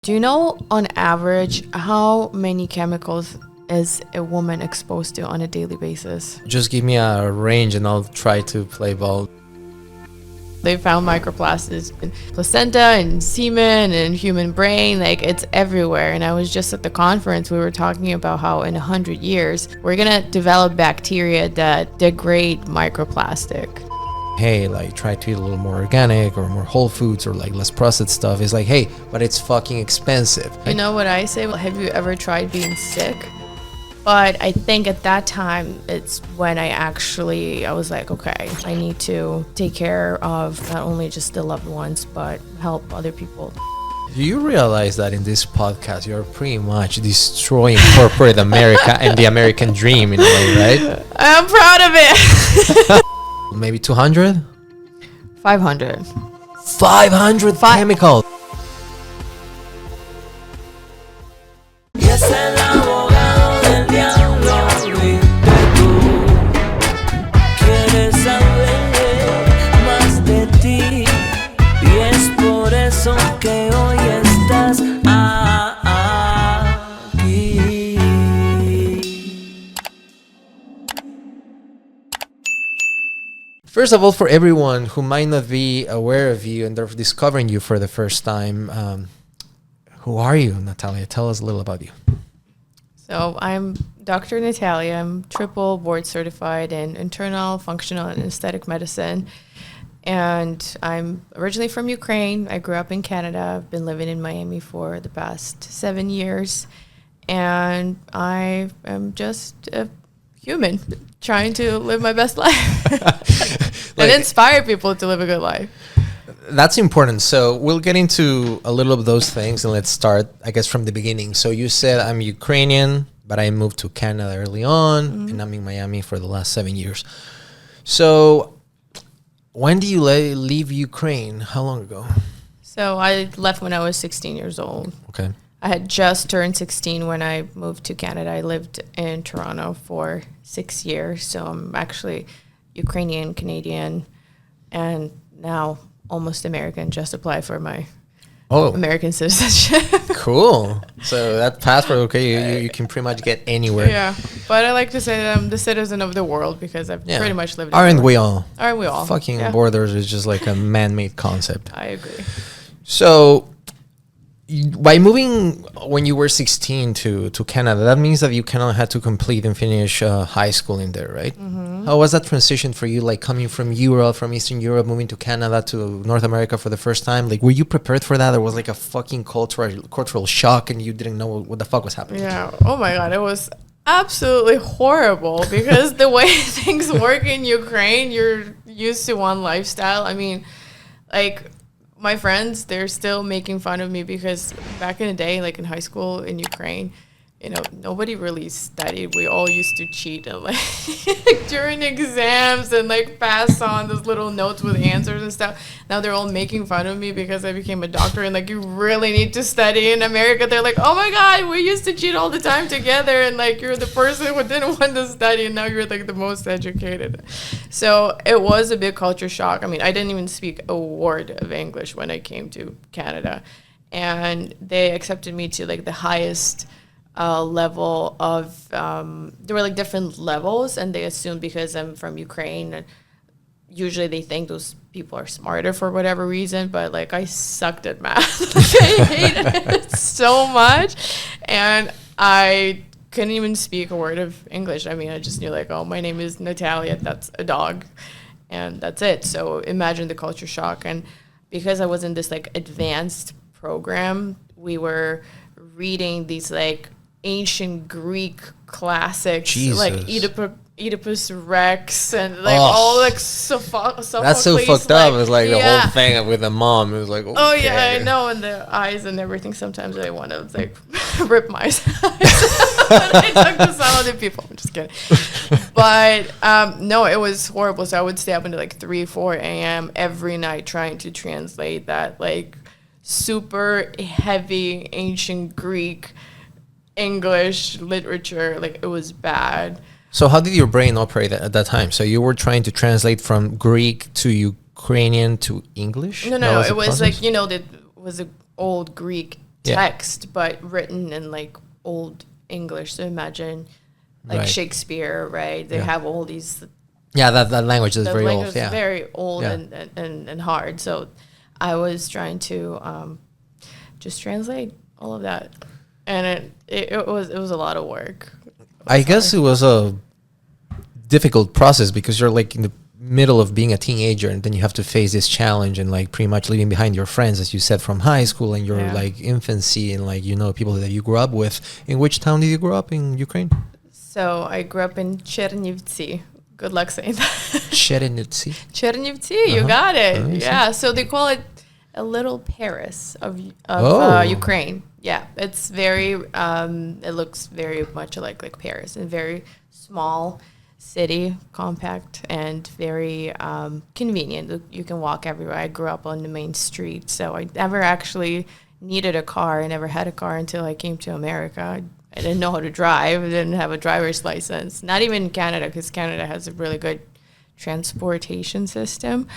Do you know, on average, how many chemicals is a woman exposed to on a daily basis? Just give me a range and I'll try to play ball. They found microplastics in placenta and semen and human brain. Like, it's everywhere. And I was just at the conference, we were talking about how in 100 years, we're going to develop bacteria that degrade microplastic. Hey, like, try to eat a little more organic or more whole foods or like less processed stuff. It's like, hey, but it's fucking expensive. You know what I say? Well, have you ever tried being sick? But I think at that time, it's when I was like, okay, I need to take care of not only just the loved ones, but help other people. Do you realize that in this podcast, you're pretty much destroying corporate America and the American dream in a way, right? I'm proud of it. Maybe 200? 500. 500 chemicals. First of all, for everyone who might not be aware of you and they're discovering you for the first time, who are you, Nataliya? Tell us a little about you. So I'm Dr. Nataliya. I'm triple board certified in internal, functional, and aesthetic medicine. And I'm originally from Ukraine. I grew up in Canada. I've been living in Miami for the past 7 years. And I am just a human trying to live my best life and inspire people to live a good life. That's important. So we'll get into a little of those things, and let's start, I guess, from the beginning. So you said I'm Ukrainian, but I moved to Canada early on, and I'm in Miami for the last 7 years. So when did you leave Ukraine? How long ago? So I left when I was 16 years old. Okay. I had just turned 16 when I moved to Canada. I lived in Toronto for 6 years. So I'm actually Ukrainian, Canadian, and now almost American. Just applied for my American citizenship. Cool. So that passport, okay, you can pretty much get anywhere. Yeah. But I like to say that I'm the citizen of the world because I've pretty much lived Aren't we all? Aren't we all? Fucking borders is just like a man-made concept. I agree. So by moving when you were 16 to Canada, that means that you kind of had to complete and finish high school in there, right? Mm-hmm. How was that transition for you, like coming from Europe, from Eastern Europe, moving to Canada to North America for the first time? Like, were you prepared for that? Or was like a fucking cultural shock and you didn't know what the fuck was happening? Yeah. Oh my God. It was absolutely horrible because the way things work in Ukraine, you're used to one lifestyle. I mean, like, my friends, they're still making fun of me because back in the day, like in high school in Ukraine, you know, nobody really studied. We all used to cheat and like during exams and like pass on those little notes with answers and stuff. Now they're all making fun of me because I became a doctor and like, you really need to study. In America, they're like, oh my God, we used to cheat all the time together. And like, you're the person who didn't want to study and now you're like the most educated. So it was a big culture shock. I mean, I didn't even speak a word of English when I came to Canada. And they accepted me to like the highest level of, there were like different levels, and they assumed because I'm from Ukraine, usually they think those people are smarter for whatever reason, but like I sucked at math. I hated it so much, and I couldn't even speak a word of English. I mean, I just knew like, oh, my name is Nataliya, that's a dog, and that's it. So imagine the culture shock. And because I was in this like advanced program, we were reading these like ancient Greek classics, like Oedipus Rex and like all like Sophocles. That's so fucked up. It's like the whole thing with the mom. It was like, okay. Oh yeah, I know, and the eyes and everything. Sometimes I want to like rip my eyes. But I talk to some other people. I'm just kidding. But no, it was horrible. So I would stay up until like 3-4 a.m. every night trying to translate that like super heavy ancient Greek English literature. Like, it was bad. So how did your brain operate at that time? So you were trying to translate from Greek to Ukrainian to English? No. It was like, you know, that was an old Greek text, but written in like old English. So imagine like Shakespeare, right? They have all these. Yeah, that language is very old. Yeah, very old and hard. So I was trying to just translate all of that, and it was a lot of work. I guess it was a difficult process because you're like in the middle of being a teenager, and then you have to face this challenge and like pretty much leaving behind your friends, as you said, from high school and your like infancy and like people that you grew up with. In which town did you grow up in Ukraine? So I grew up in Chernivtsi. Good luck saying that. Chernivtsi. Chernivtsi, you got it. Yeah, so they call it a little Paris of Ukraine. Yeah, it's very. It looks very much like Paris, and very small city, compact, and very convenient. You can walk everywhere. I grew up on the main street, so I never actually needed a car. I never had a car until I came to America. I didn't know how to drive. I didn't have a driver's license. Not even in Canada, because Canada has a really good transportation system.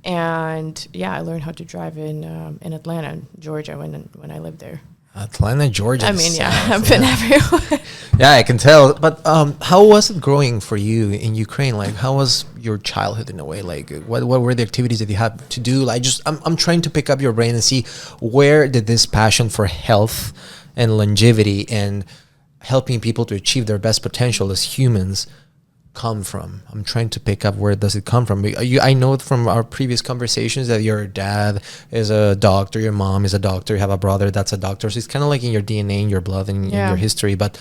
And yeah, I learned how to drive in Atlanta, Georgia, when I lived there. Atlanta, Georgia. I mean, I've been everywhere. Yeah, I can tell. But how was it growing for you in Ukraine? Like, how was your childhood in a way? Like, what were the activities that you had to do? Like, I'm trying to pick up your brain and see where did this passion for health and longevity and helping people to achieve their best potential as humans come from. I'm trying to pick up where does it come from. I know from our previous conversations that your dad is a doctor, your mom is a doctor, you have a brother that's a doctor. So it's kind of like in your DNA, in your blood, and in your history, but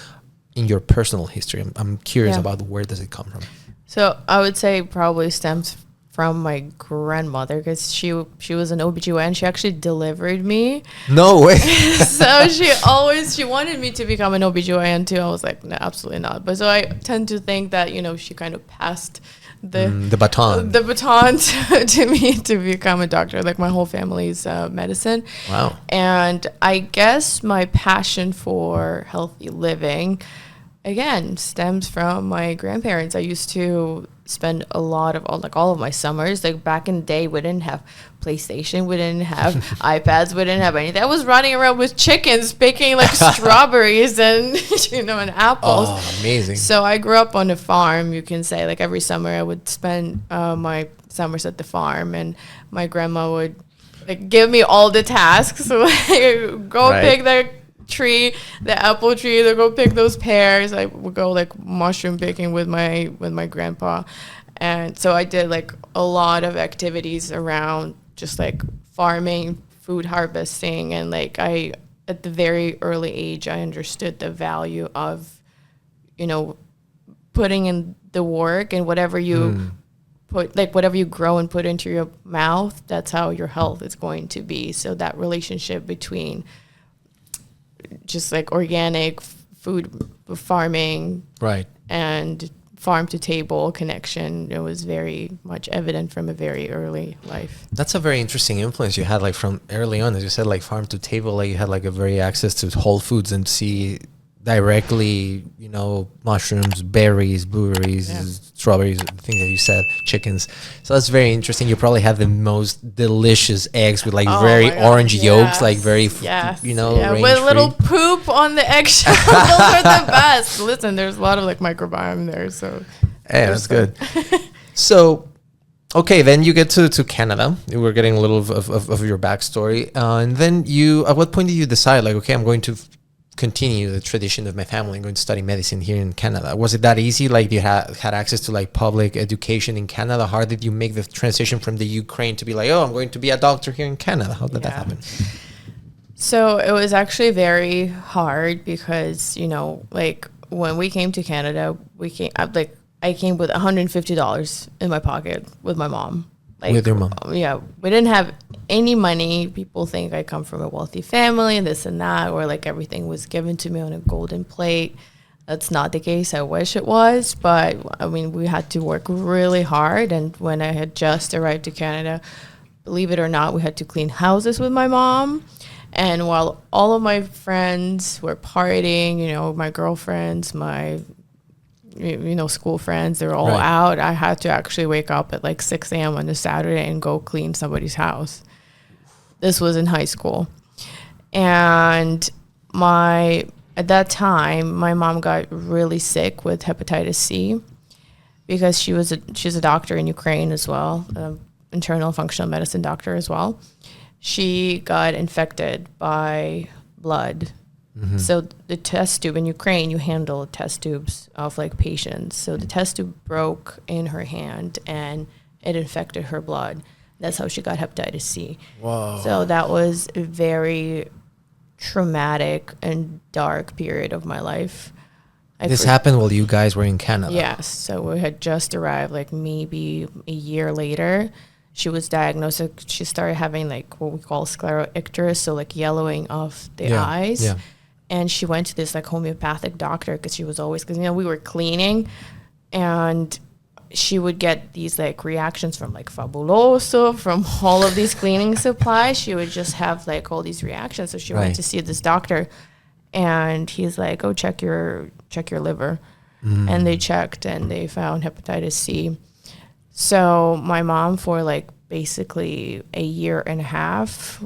in your personal history. I'm curious about where does it come from. So I would say probably stems from my grandmother, because she was an OBGYN. She actually delivered me. No way. So she wanted me to become an OBGYN too. I was like, no, absolutely not. But so I tend to think that, she kind of passed the baton to me to become a doctor. Like my whole family's medicine. Wow. And I guess my passion for healthy living, again, stems from my grandparents. I used to spend all of my summers, like back in the day, we didn't have PlayStation, we didn't have iPads, we didn't have anything. I was running around with chickens picking like strawberries and and apples. Oh, amazing. So I grew up on a farm, you can say. Like every summer I would spend my summers at the farm, and my grandma would like give me all the tasks. So like, go pick the tree, the apple tree, they go pick those pears. I would go like mushroom picking with my grandpa. And so I did like a lot of activities around just like farming, food harvesting, and like at the very early age I understood the value of putting in the work, and whatever you whatever you grow and put into your mouth, that's how your health is going to be. So that relationship between just like organic food farming, right, and farm to table connection, it was very much evident from a very early life. That's a very interesting influence you had, like from early on, as you said, like farm to table. Like you had like a very access to whole foods and see directly, mushrooms, berries, blueberries, strawberries, the things that you said, chickens. So that's very interesting. You probably have the most delicious eggs with like very orange yolks, like very, with little poop on the eggshell. Those are the best. Listen, there's a lot of like microbiome there, so. Hey, that's good. So, okay, then you get to Canada. We're getting a little of your backstory. And then at what point did you decide, like, okay, I'm going to continue the tradition of my family and going to study medicine here in Canada? Was it that easy? Like you had access to like public education in Canada? How did you make the transition from the Ukraine to be like, I'm going to be a doctor here in Canada? How did that happen? So it was actually very hard because, like when we came to Canada, I came with $150 in my pocket with my mom. With your mom? Yeah. We didn't have any money. People think I come from a wealthy family and this and that, or like everything was given to me on a golden plate. That's not the case. I wish it was, but I mean, we had to work really hard. And when I had just arrived to Canada, believe it or not, we had to clean houses with my mom. And while all of my friends were partying, my girlfriends, my school friends, they're all out, I had to actually wake up at like 6 a.m. on a Saturday and go clean somebody's house. This was in high school. And at that time, my mom got really sick with hepatitis C because she's a doctor in Ukraine as well, internal functional medicine doctor as well. She got infected by blood. So the test tube in Ukraine, you handle test tubes of like patients. So the test tube broke in her hand and it infected her blood. That's how she got hepatitis C. Whoa. So that was a very traumatic and dark period of my life. This happened while you guys were in Canada. Yes. So we had just arrived like maybe a year later. She was diagnosed. She started having like what we call scleroicterus, so like yellowing of the eyes. Yeah. And she went to this like homeopathic doctor because she was always, because, you know, we were cleaning and she would get these like reactions from like Fabuloso, from all of these cleaning supplies. She would just have like all these reactions. So she went to see this doctor and he's like, oh, check your liver. And they checked and they found hepatitis C. So my mom, for like basically a year and a half,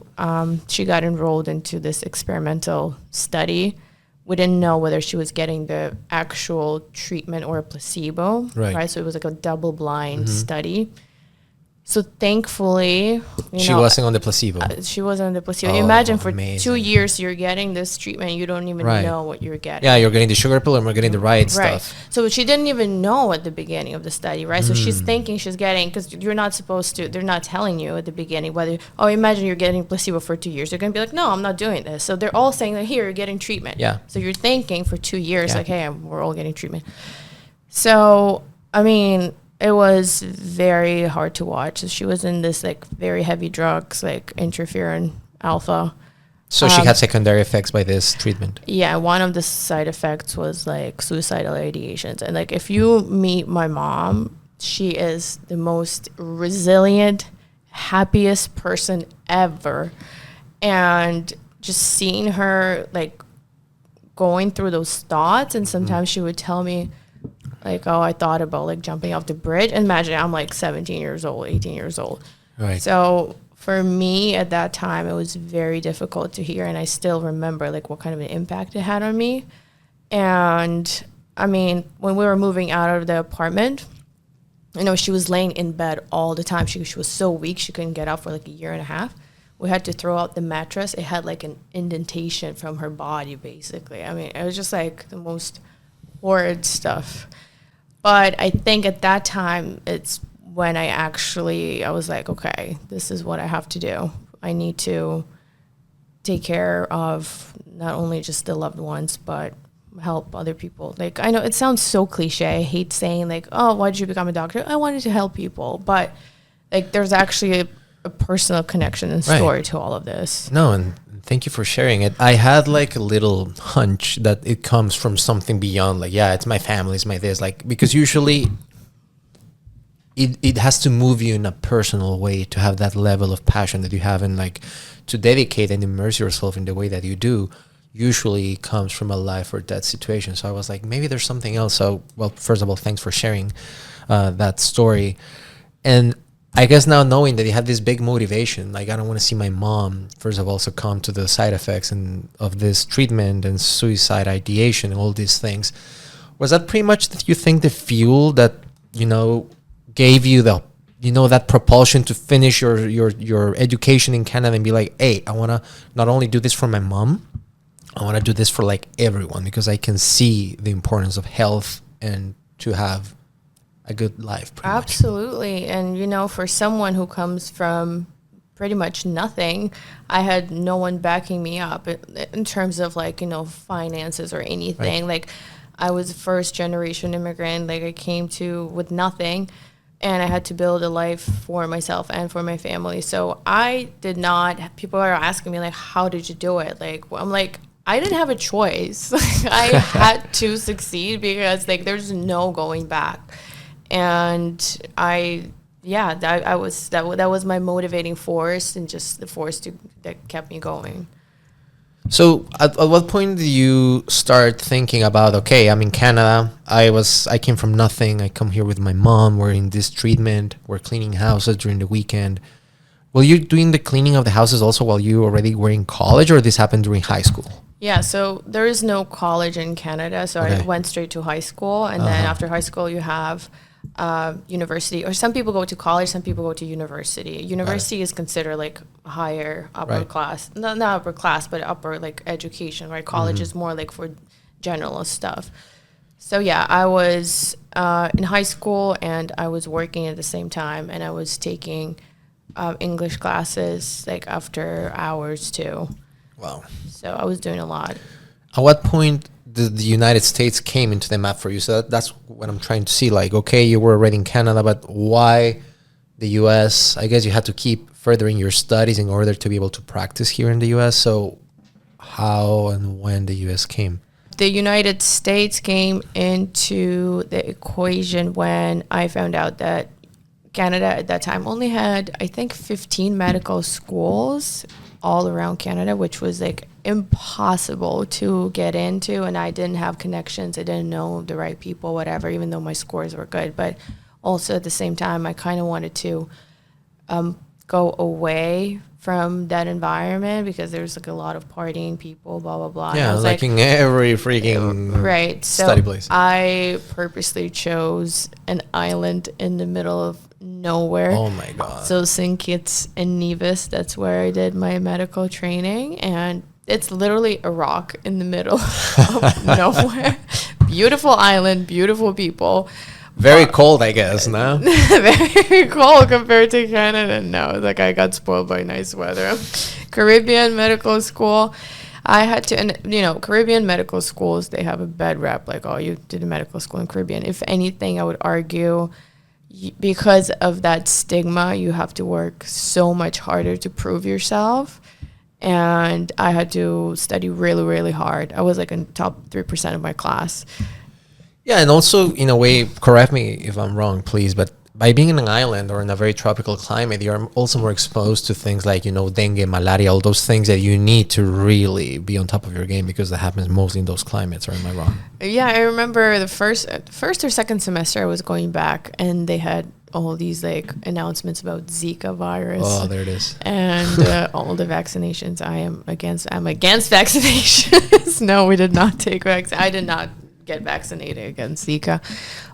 she got enrolled into this experimental study. We didn't know whether she was getting the actual treatment or a placebo, right? So it was like a double-blind study. So thankfully, she wasn't on the placebo. She wasn't on the placebo. Oh, Imagine for amazing. 2 years you're getting this treatment, you don't even know what you're getting. Yeah, you're getting the sugar pill and we're getting the right stuff. So she didn't even know at the beginning of the study, right? So she's thinking she's getting, because you're not supposed to, they're not telling you at the beginning whether, oh, imagine you're getting placebo for 2 years. They're going to be like, no, I'm not doing this. So they're all saying that, here, you're getting treatment. Yeah. So you're thinking for 2 years, like, hey, we're all getting treatment. So, I mean, it was very hard to watch. So she was in this like very heavy drugs, like interferon alpha. So she had secondary effects by this treatment. Yeah, one of the side effects was like suicidal ideations. And like if you meet my mom, she is the most resilient, happiest person ever. And just seeing her like going through those thoughts, and sometimes she would tell me, like, oh, I thought about like jumping off the bridge. And imagine I'm like 17 years old, 18 years old. Right. So for me at that time, it was very difficult to hear. And I still remember like what kind of an impact it had on me. And I mean, when we were moving out of the apartment, you know, she was laying in bed all the time. She was so weak, she couldn't get up for like a year and a half. We had to throw out the mattress. It had like an indentation from her body, basically. I mean, it was just like the most horrid stuff. But I think at that time, it's when I was like, okay, this is what I have to do. I need to take care of not only just the loved ones, but help other people. Like, I know it sounds so cliche. I hate saying like, oh, why did you become a doctor? I wanted to help people. But like, there's actually a personal connection and story to all of this. No, and thank you for sharing it. I had like a little hunch that it comes from something beyond, like, yeah, it's my family, it's my this, like, because usually it has to move you in a personal way to have that level of passion that you have, and like to dedicate and immerse yourself in the way that you do usually comes from a life or death situation. So I was like, maybe there's something else. So, well, first of all, thanks for sharing that story. And I guess now knowing that you had this big motivation, like, I don't want to see my mom, first of all, succumb to the side effects and of this treatment and suicide ideation and all these things. Was that pretty much, that you think, the fuel that, you know, gave you the, you know, that propulsion to finish your education in Canada and be like, hey, I want to not only do this for my mom, I want to do this for like everyone, because I can see the importance of health and to have a good life. Absolutely. And, you know, for someone who comes from pretty much nothing, I had no one backing me up in terms of like, you know, finances or anything. Right. Like, I was a first generation immigrant. Like, I came to with nothing, and I had to build a life for myself and for my family. So I did not, people are asking me like, how did you do it? Like, I'm like, I didn't have a choice. I had to succeed, because like there's no going back. And that was my motivating force, and just the force that kept me going. So at what point did you start thinking about, okay, I'm in Canada, I came from nothing, I come here with my mom, we're in this treatment, we're cleaning houses during the weekend. Were you doing the cleaning of the houses also while you already were in college, or this happened during high school? Yeah, so there is no college in Canada, so I went straight to high school, and then after high school you have university, or some people go to college, some people go to university. University is considered like higher upper class, not upper class, but upper like education, right? College is more like for general stuff. So yeah, I was in high school and I was working at the same time, and I was taking English classes like after hours too. Wow. So I was doing a lot. At what point did the United States came into the map for you? So that's what I'm trying to see. Like, okay, you were already in Canada, but why the US? I guess you had to keep furthering your studies in order to be able to practice here in the US. So how and when the US came? The United States came into the equation when I found out that Canada at that time only had, I think, 15 medical schools all around Canada, which was like impossible to get into, and I didn't have connections. I didn't know the right people, whatever, even though my scores were good. But also at the same time, I kind of wanted to go away from that environment because there's like a lot of partying people, blah, blah, blah. Yeah, like in every freaking study place. I purposely chose an island in the middle of nowhere. Oh my God. So St. Kitts and Nevis, that's where I did my medical training, and it's literally a rock in the middle of nowhere. Beautiful island, beautiful people. Very cold, I guess, no? Very cold compared to Canada. No, like I got spoiled by nice weather. Caribbean medical school. I had to, and you know, Caribbean medical schools, they have a bad rep. Like, oh, you did a medical school in Caribbean. If anything, I would argue because of that stigma, you have to work so much harder to prove yourself. And I had to study really, really hard. I was like in top 3% of my class. Yeah, and also, in a way, correct me if I'm wrong, please, but by being in an island or in a very tropical climate, you're also more exposed to things like, you know, dengue, malaria, all those things that you need to really be on top of your game because that happens mostly in those climates, or am I wrong? Yeah, I remember the first or second semester I was going back, and they had all these like announcements about Zika virus. Oh, there it is. And all the vaccinations. I'm against vaccinations. No, we did not take vaccine. I did not get vaccinated against Zika.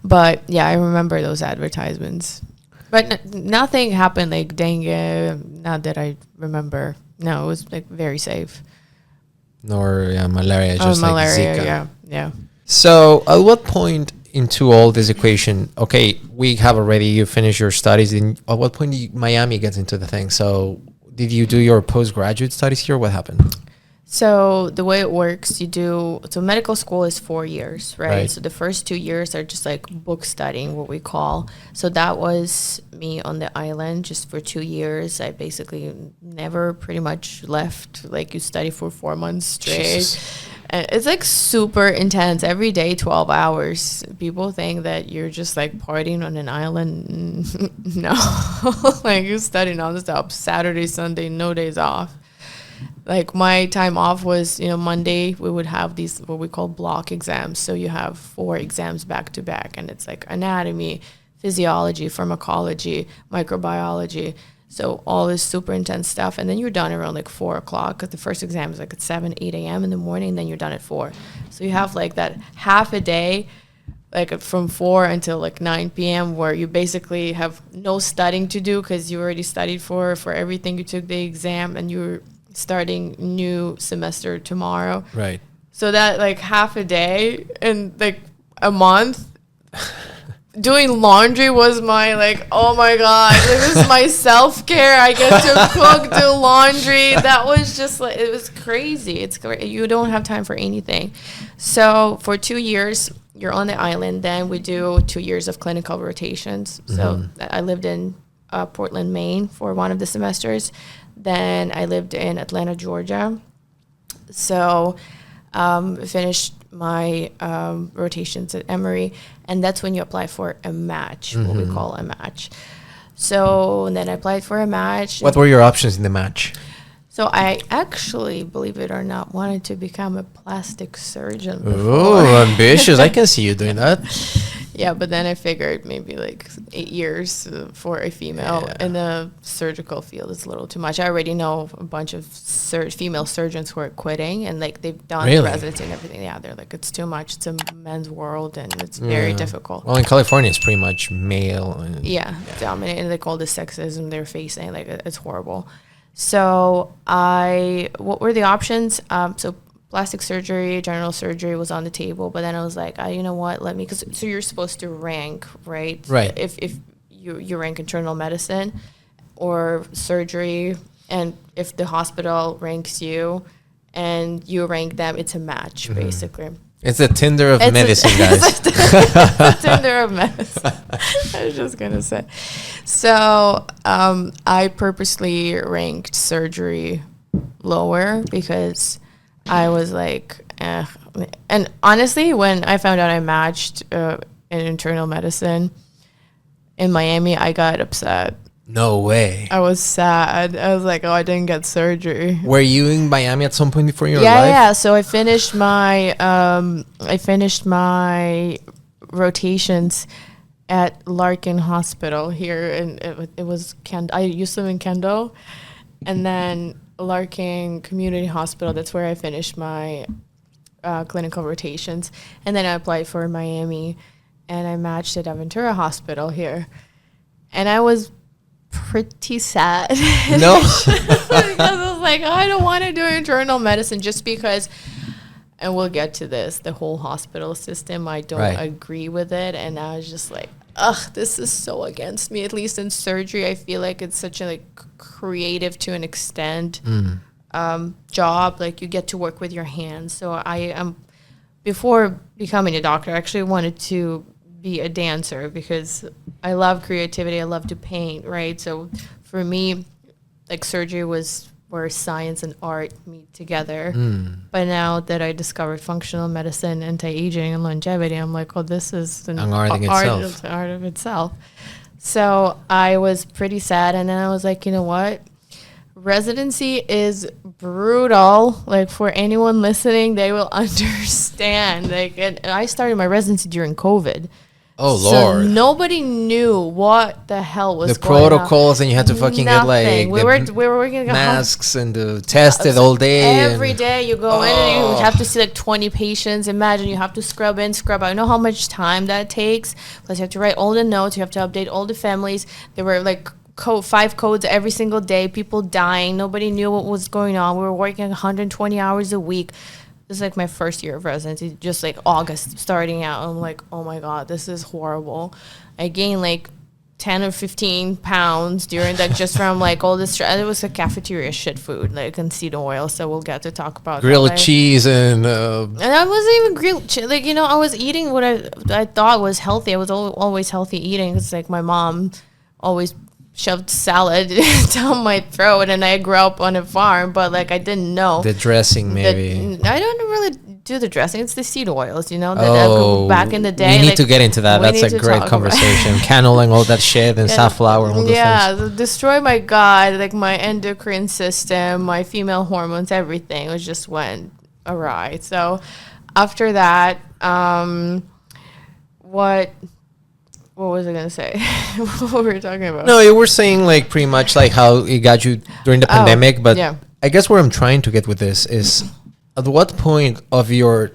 But yeah, I remember those advertisements. But nothing happened like dengue, not that I remember. No, it was like very safe. Nor malaria, just malaria, like Zika. Yeah. So at what point into all this equation, okay, we have already, you finished your studies, and at what point did Miami gets into the thing? So did you do your postgraduate studies here? What happened? So the way it works, so medical school is 4 years, right? So the first 2 years are just like book studying, what we call. So that was me on the island just for 2 years. I basically never pretty much left. Like you study for 4 months straight. Jesus. And it's like super intense. Every day, 12 hours. People think that you're just like partying on an island. No. Like you study nonstop. Saturday, Sunday, no days off. Like my time off was, Monday we would have these what we call block exams. So you have 4 exams back to back, and it's like anatomy, physiology, pharmacology, microbiology. So all this super intense stuff. And then you're done around like 4 o'clock, because the first exam is like at 7, 8 a.m. in the morning, and then you're done at 4. So you have like that half a day, like from 4 until like 9 p.m. where you basically have no studying to do because you already studied for everything. You took the exam and you're starting new semester tomorrow. Right. So that like half a day and like a month doing laundry was my like, oh my God, like, this is my self-care. I get to cook, do laundry. That was just like, it was crazy. It's great. You don't have time for anything. So for 2 years, you're on the island. Then we do 2 years of clinical rotations. Mm-hmm. So I lived in Portland, Maine for one of the semesters. Then I lived in Atlanta, Georgia. So finished my rotations at Emory, and that's when you apply for a match, what we call a match. So then I applied for a match. What were your options in the match? So I actually, believe it or not, wanted to become a plastic surgeon before. Oh, ambitious. I can see you doing that. Yeah, but then I figured maybe like 8 years for a female in the surgical field is a little too much. I already know a bunch of female surgeons who are quitting, and like they've done the residency and everything. Yeah, they're like, it's too much. It's a men's world, and it's very difficult. Well, in California, it's pretty much male. Dominating, like all the sexism they're facing, like it's horrible. So what were the options? So plastic surgery, general surgery was on the table, but then I was like, you know what, so you're supposed to rank, right? Right. If you rank internal medicine or surgery, and if the hospital ranks you and you rank them, it's a match, basically. It's a Tinder of medicine, guys. It's a Tinder of medicine. I was just going to say. So I purposely ranked surgery lower because I was like, And honestly, when I found out I matched in internal medicine in Miami, I got upset. No way. I was sad. I was like, oh, I didn't get surgery. Were you in Miami at some point before your life? Yeah. So I finished my rotations at Larkin Hospital here, and it was I used to live in Kendall, and then Larkin Community Hospital. That's where I finished my clinical rotations, and then I applied for Miami, and I matched at Aventura Hospital here, and I was pretty sad. No. Because I was like, I don't want to do internal medicine just because, and we'll get to this, the whole hospital system, I don't agree with it. And I was just like, ugh, this is so against me. At least in surgery, I feel like it's such a like creative to an extent job. Like you get to work with your hands. So I am, before becoming a doctor, I actually wanted to be a dancer because I love creativity. I love to paint, right? So for me, like surgery was where science and art meet together. But now that I discovered functional medicine, anti-aging, and longevity, I'm like, oh, this is an art of itself. So I was pretty sad, and then I was like, you know what? Residency is brutal. Like for anyone listening, they will understand. Like, and I started my residency during COVID. Oh, so Lord. Nobody knew what the hell was the going protocols, and you had to fucking get like we were working masks and tested all day. Every day you go in and you have to see like 20 patients. Imagine you have to scrub in, scrub out. You know how much time that takes? Plus you have to write all the notes. You have to update all the families. There were like 5 codes every single day. People dying. Nobody knew what was going on. We were working 120 hours a week. This is like my first year of residency, just like August starting out. I'm like, oh my God, this is horrible. I gained like 10 or 15 pounds during that just from like all this. It was a cafeteria shit food, like and seed oil. So we'll get to talk about grilled cheese and I wasn't even grilled cheese. Like, you know, I was eating what I thought was healthy. I was always healthy eating. It's like my mom always shoved salad down my throat, and I grew up on a farm, but like I didn't know the dressing. Maybe I don't really do the dressing. It's the seed oils, you know, that back in the day. We need to get into that. That's a great conversation. Canola and all that shit, and safflower and all those things. Destroy my gut, like my endocrine system, my female hormones, everything. It just went awry. So after that, what was I going to say? What were we talking about? No, you were saying like pretty much like how it got you during the pandemic. But I guess where I'm trying to get with this is at what point of your,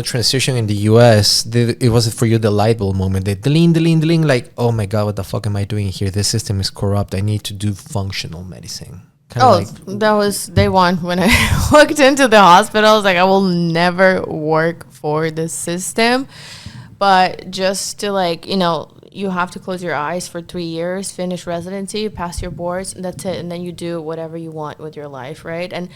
transition in the US, it was for you the light bulb moment, the deling, like, oh my God, what the fuck am I doing here? This system is corrupt. I need to do functional medicine. That was day one when I walked into the hospital. I was like, I will never work for this system. But just to like, you have to close your eyes for 3 years, finish residency, pass your boards, and that's it. And then you do whatever you want with your life, right? And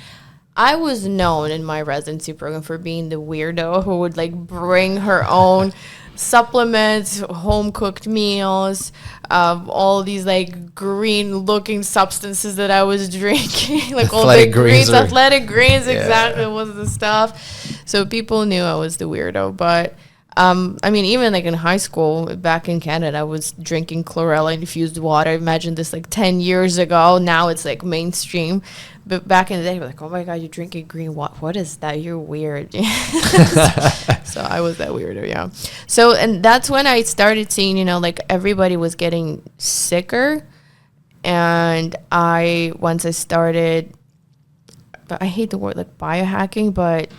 I was known in my residency program for being the weirdo who would like bring her own supplements, home cooked meals, all these like green looking substances that I was drinking, like all the greens, athletic greens, exactly was the stuff. So people knew I was the weirdo, but I mean, even like in high school back in Canada, I was drinking chlorella infused water. Imagine this like 10 years ago. Now it's like mainstream. But back in the day, we're like, oh my God, you're drinking green water. What is that? You're weird. It's So I was that weirdo, yeah. So, and that's when I started seeing, like everybody was getting sicker. And once I started, but I hate the word like biohacking, but,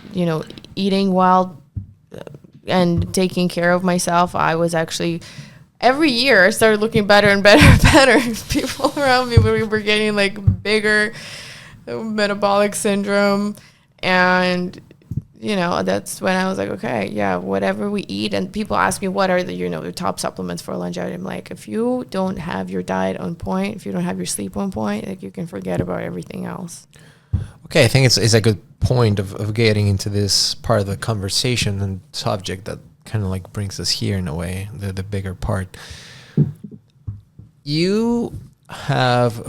eating well and taking care of myself, I was actually, every year I started looking better and better and better. People around me were getting like bigger, metabolic syndrome. And, that's when I was like, okay, yeah, whatever we eat. And people ask me, what are the top supplements for longevity? I'm like, if you don't have your diet on point, if you don't have your sleep on point, like you can forget about everything else. Okay, I think it's a good point of getting into this part of the conversation and subject that kind of like brings us here in a way, the bigger part. You have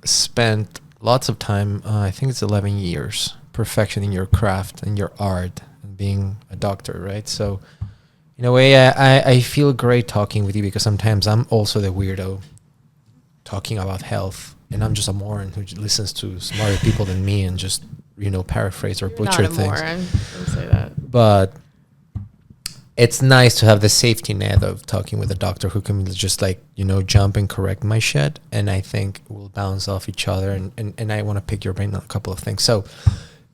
spent lots of time, I think it's 11 years, perfecting your craft and your art and being a doctor, right? So in a way, I feel great talking with you because sometimes I'm also the weirdo talking about health. And I'm just a moron who listens to smarter people than me and just, paraphrase or butcher things. Not a moron. Don't say that. But it's nice to have the safety net of talking with a doctor who can just jump and correct my shit. And I think we'll bounce off each other. And I want to pick your brain on a couple of things. So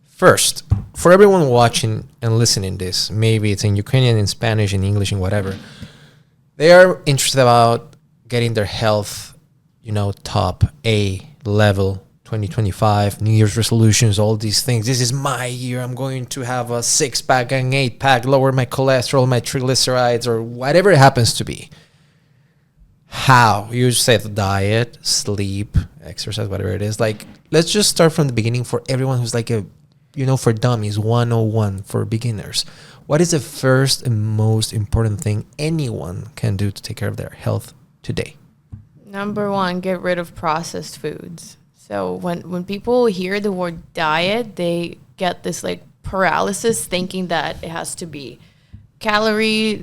first, for everyone watching and listening this, maybe it's in Ukrainian, in Spanish, in English, in whatever, they are interested about getting their health top A level 2025, New Year's resolutions, all these things. This is my year. I'm going to have a 6-pack and 8-pack, lower my cholesterol, my triglycerides, or whatever it happens to be. How? You said diet, sleep, exercise, whatever it is. Like, let's just start from the beginning for everyone who's like for dummies, 101 for beginners. What is the first and most important thing anyone can do to take care of their health today? Number one, get rid of processed foods. So when people hear the word diet, they get this like paralysis thinking that it has to be calorie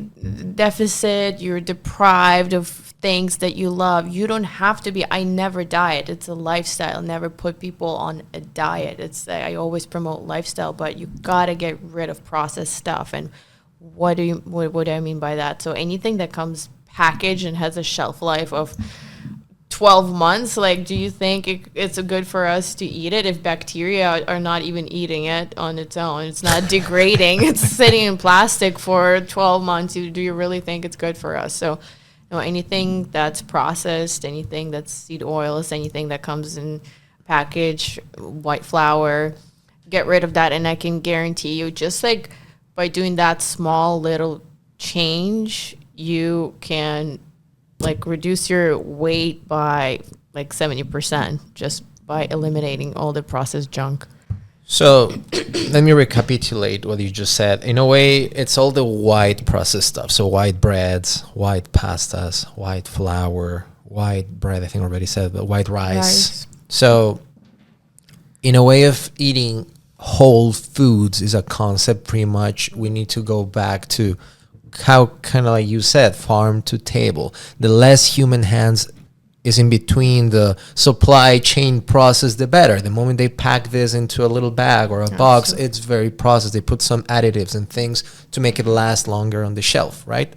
deficit, you're deprived of things that you love. You don't have to be. I never diet. It's a lifestyle. Never put people on a diet. I always promote lifestyle, but you got to get rid of processed stuff. And what do I mean by that? So anything that comes packaged and has a shelf life of 12 months, like, do you think it's good for us to eat it if bacteria are not even eating it on its own? It's not degrading. It's sitting in plastic for 12 months. Do you really think it's good for us? So, anything that's processed, anything that's seed oils, anything that comes in package, white flour, get rid of that. And I can guarantee you, just like by doing that small little change, you can like reduce your weight by like 70% just by eliminating all the processed junk. So let me recapitulate what you just said. In a way, it's all the white processed stuff. So white breads, white pastas, white flour, white bread, I think I already said, but white rice. So in a way of eating whole foods is a concept pretty much. We need to go back to how, kind of like you said, farm to table. The less human hands is in between the supply chain process, the better. The moment they pack this into a little bag or a box, it's very processed. They put some additives and things to make it last longer on the shelf, right?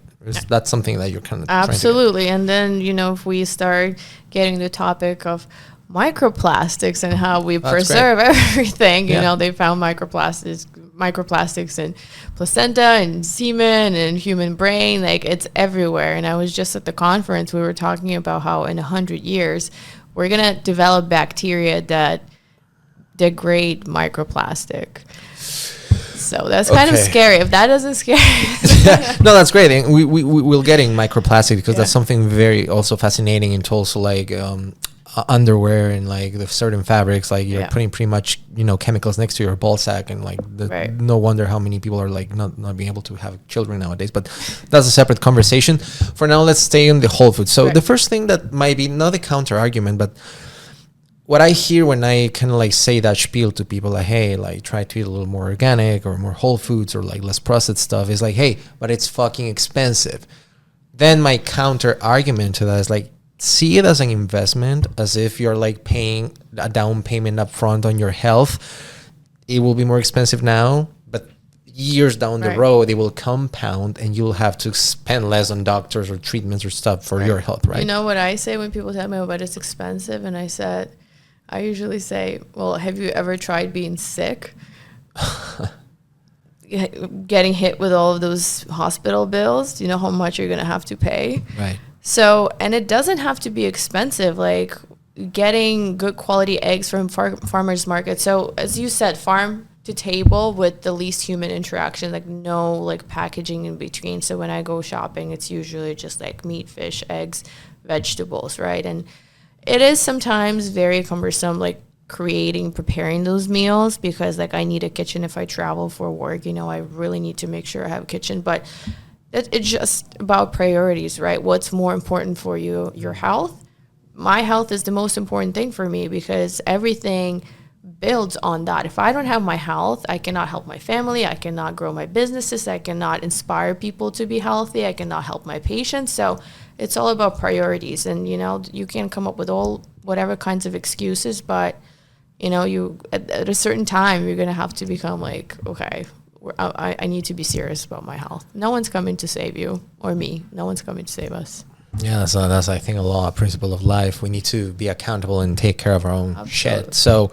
That's something that you're kind of absolutely. And then, if we start getting the topic of microplastics and how we preserve everything, they found microplastics in placenta and semen and human brain, like it's everywhere. And I was just at the conference, we were talking about how in 100 years we're going to develop bacteria that degrade microplastic. So that's kind of scary. If that doesn't scare you. No, that's great. And we'll get in microplastic because that's something very also fascinating, and also like underwear and like the certain fabrics, like you're putting pretty much chemicals next to your ball sack, and like no wonder how many people are like not being able to have children nowadays. But that's a separate conversation. For now, let's stay on the whole food. So the first thing that might be not a counter argument, but what I hear when I kind of like say that spiel to people, like, hey, like try to eat a little more organic or more whole foods or like less processed stuff, is like, hey, but it's fucking expensive. Then my counter argument to that is like, see it as an investment, as if you're like paying a down payment up front on your health. It will be more expensive now, but years down the Right. road, it will compound and you'll have to spend less on doctors or treatments or stuff for your health, right? You know what I say when people tell me, but it's expensive? And I usually say, well, have you ever tried being sick? Getting hit with all of those hospital bills? Do you know how much you're going to have to pay? Right. So, and it doesn't have to be expensive, like getting good quality eggs from farmers market. So as you said, farm to table with the least human interaction, like no like packaging in between. So when I go shopping, it's usually just like meat, fish, eggs, vegetables, right? And it is sometimes very cumbersome, like preparing those meals, because like I need a kitchen if I travel for work, you know, I really need to make sure I have a kitchen. But it's just about priorities, right? What's more important for you? Your health. My health is the most important thing for me, because everything builds on that. If I don't have my health, I cannot help my family, I cannot grow my businesses, I cannot inspire people to be healthy, I cannot help my patients. So it's all about priorities. And you know, you can come up with whatever kinds of excuses, but you know, you at a certain time you're gonna have to become like, okay, I need to be serious about my health. No one's coming to save you or me. No one's coming to save us. Yeah, so that's I think a law, a principle of life. We need to be accountable and take care of our own shit. So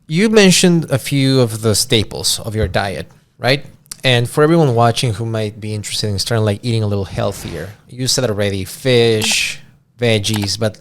you mentioned a few of the staples of your diet, right? And for everyone watching who might be interested in starting like eating a little healthier, you said already fish, veggies, but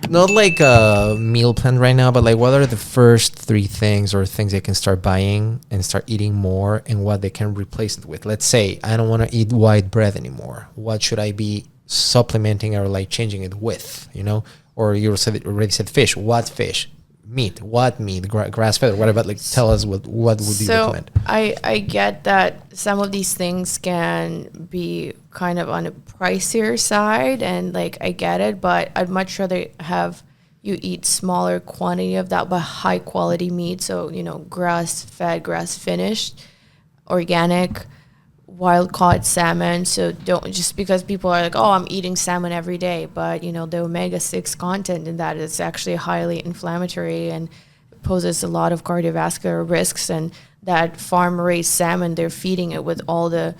not like a meal plan right now, but like what are the first 3 things or things they can start buying and start eating more, and what they can replace it with? Let's say I don't want to eat white bread anymore. What should I be supplementing or like changing it with, you know? Or you already said fish. What fish? Meat. What meat? Grass fed or whatever. Like tell us what would you recommend? I get that some of these things can be kind of on a pricier side, and like I get it, but I'd much rather have you eat smaller quantity of that but high quality meat. So, you know, grass fed, grass finished, organic, wild caught salmon. So don't, just because people are like, oh, I'm eating salmon every day, but you know, the omega-6 content in that is actually highly inflammatory and poses a lot of cardiovascular risks. And that farm raised salmon, they're feeding it with all the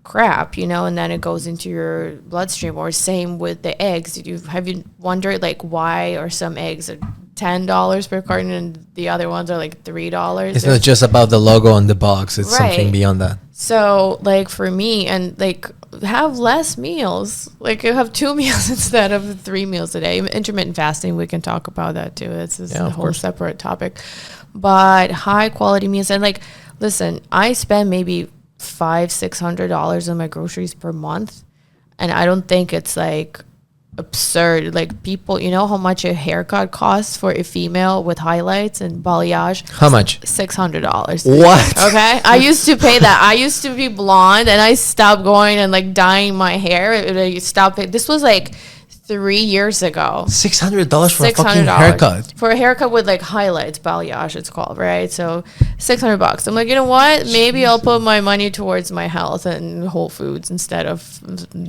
crap, you know, and then it goes into your bloodstream. Or same with the eggs. Have you wondered like why are some eggs are $10 per carton and the other ones are like $3? It's not just about the logo on the box. It's Right. something beyond that. So like for me, and like have less meals, like you have 2 meals instead of 3 meals a day. Intermittent fasting, we can talk about that too. It's a whole separate topic, but high quality meals. And like, listen, I spend maybe $500-$600 on my groceries per month, and I don't think it's like absurd. Like people, you know how much a haircut costs for a female with highlights and balayage? How much? $600. What? Okay, I used to pay that. I used to be blonde, and I stopped going and like dyeing my hair. I stopped paying. This was like 3 years ago. $600 for a fucking haircut. For a haircut with like highlights, balayage it's called, right? So $600. I'm like, you know what? Maybe I'll put my money towards my health and Whole Foods instead of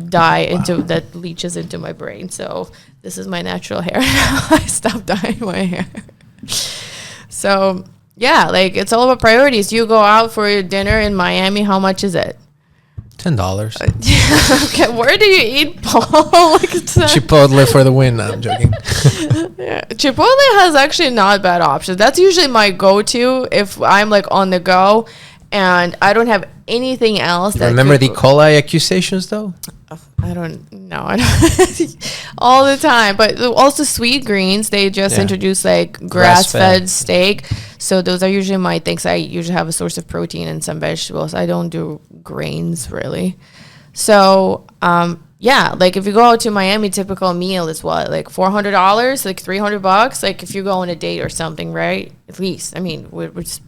dye that leaches into my brain. So this is my natural hair now. I stopped dyeing my hair. So yeah, like it's all about priorities. You go out for your dinner in Miami, how much is it? $10. Okay, where do you eat, Paul? Like Chipotle for the win. No, I'm joking. Yeah. Chipotle has actually not bad options. That's usually my go-to if I'm like on the go and I don't have anything else. Remember the coli accusations though? I don't know. I don't all the time. But also Sweet Greens, they just introduced like grass-fed steak. So those are usually my things. I usually have a source of protein and some vegetables. I don't do grains really. So yeah, like if you go out to Miami, typical meal is what, like $400, like $300. Like if you go on a date or something, right? At least, I mean, we're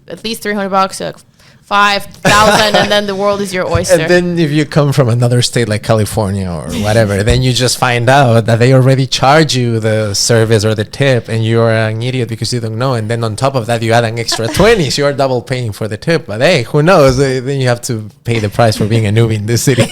at least $300, like 5,000, and then the world is your oyster. And then if you come from another state like California or whatever, then you just find out that they already charge you the service or the tip, and you are an idiot because you don't know. And then on top of that, you add an extra 20, so you are double paying for the tip. But hey, who knows? Then you have to pay the price for being a newbie in this city.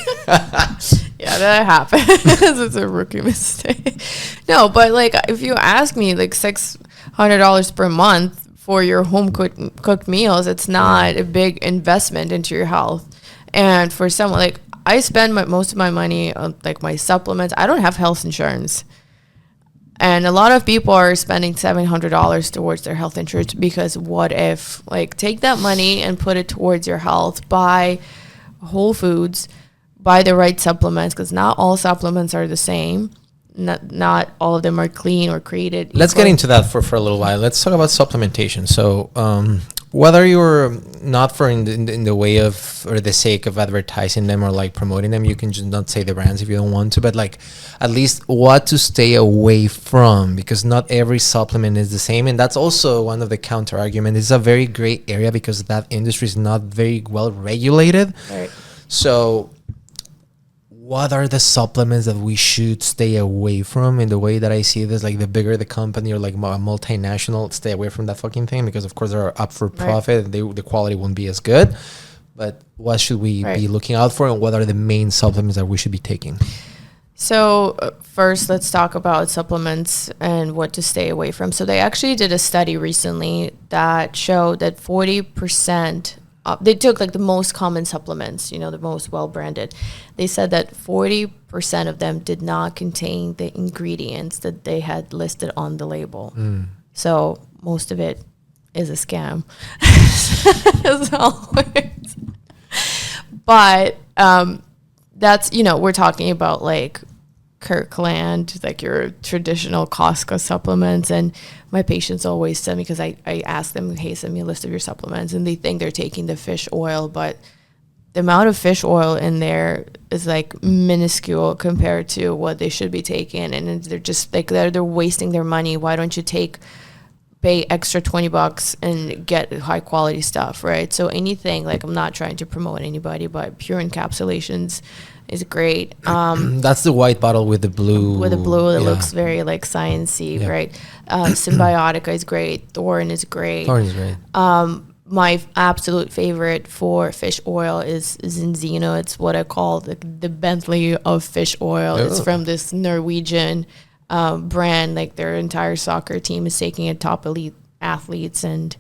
Yeah, that happens. It's a rookie mistake. No, but like if you ask me, like $600 per month for your home cooked meals, it's not a big investment into your health. And for someone like, I spend most of my money on like my supplements. I don't have health insurance. And a lot of people are spending $700 towards their health insurance because what if, like, take that money and put it towards your health, buy whole foods, buy the right supplements, because not all supplements are the same. Not all of them are clean or created. Let's get into that for a little while. Let's talk about supplementation. So whether you're not for in the way of or the sake of advertising them or like promoting them, you can just not say the brands if you don't want to, but like at least what to stay away from, because not every supplement is the same. And that's also one of the counter arguments. It's a very gray area because that industry is not very well regulated. Right. So what are the supplements that we should stay away from? In the way that I see this, like the bigger the company or like a multinational, stay away from that fucking thing, because of course they're up for profit. The quality won't be as good. But what should we be looking out for, and what are the main supplements that we should be taking? So first, let's talk about supplements and what to stay away from. So they actually did a study recently that showed that 40%, they took like the most common supplements, you know, the most well-branded. They said that 40% of them did not contain the ingredients that they had listed on the label. So most of it is a scam. As always. But that's, you know, we're talking about like Kirkland, like your traditional Costco supplements. And my patients always send me, because I ask them, hey, send me a list of your supplements. And they think they're taking the fish oil, but the amount of fish oil in there is like minuscule compared to what they should be taking. And they're just like, they're wasting their money. Why don't you pay extra $20 and get high quality stuff, right? So anything, like, I'm not trying to promote anybody, but Pure Encapsulations is great. That's the white bottle with the blue. With the blue that looks very like sciencey, right? Symbiotica is great. Thorne is great. My absolute favorite for fish oil is Zinzino. It's what I call the Bentley of fish oil. It's from this Norwegian brand. Like their entire soccer team is taking it, top elite athletes, and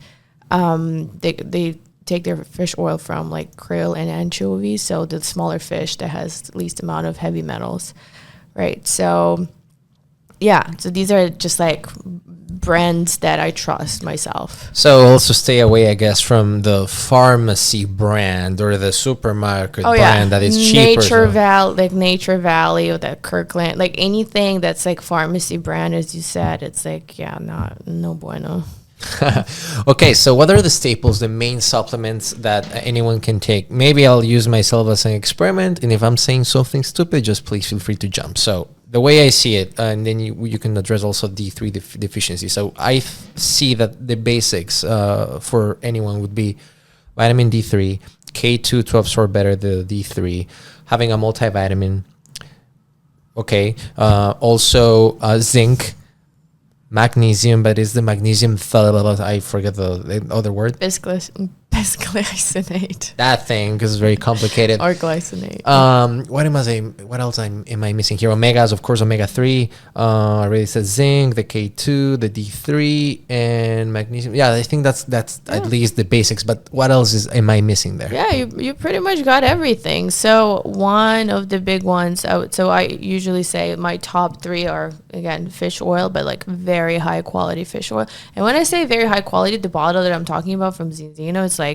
they take their fish oil from like krill and anchovies, so the smaller fish that has the least amount of heavy metals, right? So yeah, so these are just like brands that I trust myself. So also stay away, I guess, from the pharmacy brand or the supermarket brand that is cheaper. Nature Valley or that Kirkland, like anything that's like pharmacy brand, as you said, it's like, no bueno. Okay, so what are the staples, the main supplements that anyone can take? Maybe I'll use myself as an experiment, and if I'm saying something stupid, just please feel free to jump. So the way I see it, and then you can address also D3 deficiency. So I see that the basics for anyone would be vitamin D3, K2 to absorb better the D3, having a multivitamin, also zinc, magnesium, but is the magnesium I forget the other word. Bisglycinate. That thing, because it's very complicated. Or glycinate. What else am I missing here? Omegas, of course, omega-3. I already said zinc, the K2, the D3, and magnesium. Yeah, I think that's at least the basics. But what else am I missing there? Yeah, you pretty much got everything. So one of the big ones, so I usually say my top 3 are, again, fish oil, but like very high quality fish oil. And when I say very high quality, the bottle that I'm talking about from Zinzino, it's like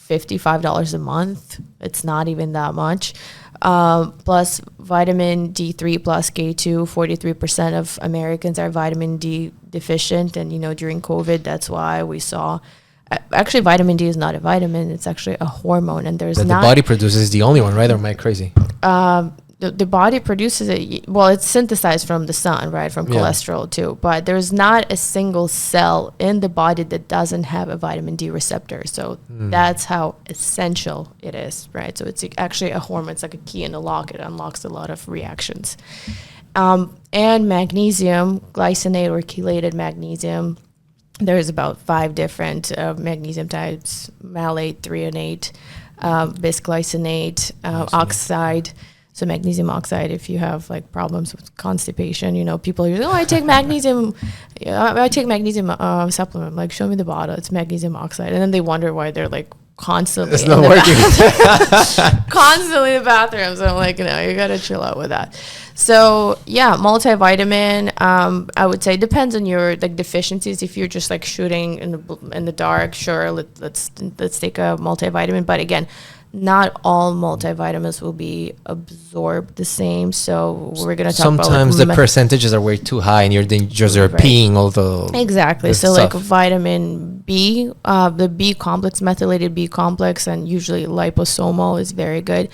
$55 a month. It's not even that much. Plus vitamin D3 plus K2. 43% of Americans are vitamin D deficient. And, during COVID, that's why we saw... Actually, vitamin D is not a vitamin. It's actually a hormone. And there's the body produces the only one, right? Or am I crazy? The body produces it. Well, it's synthesized from the sun, right? From cholesterol too. But there's not a single cell in the body that doesn't have a vitamin D receptor. So that's how essential it is, right? So it's actually a hormone. It's like a key in a lock. It unlocks a lot of reactions. And magnesium, glycinate or chelated magnesium. There's about 5 different magnesium types: malate, threonate, bisglycinate, oxide. So magnesium oxide, if you have like problems with constipation, you know, people are like, oh, I take magnesium, I take magnesium supplement. Like, show me the bottle. It's magnesium oxide. And then they wonder why they're like constantly It's not working. constantly in the bathroom. So I'm like, no, you got to chill out with that. So yeah, multivitamin, I would say depends on your like deficiencies. If you're just like shooting in the dark, sure, let's take a multivitamin. But again, not all multivitamins will be absorbed the same. So we're going to talk about sometimes the percentages are way too high and you're just peeing all the exactly. So stuff. like vitamin B, the B complex, methylated B complex, and usually liposomal is very good.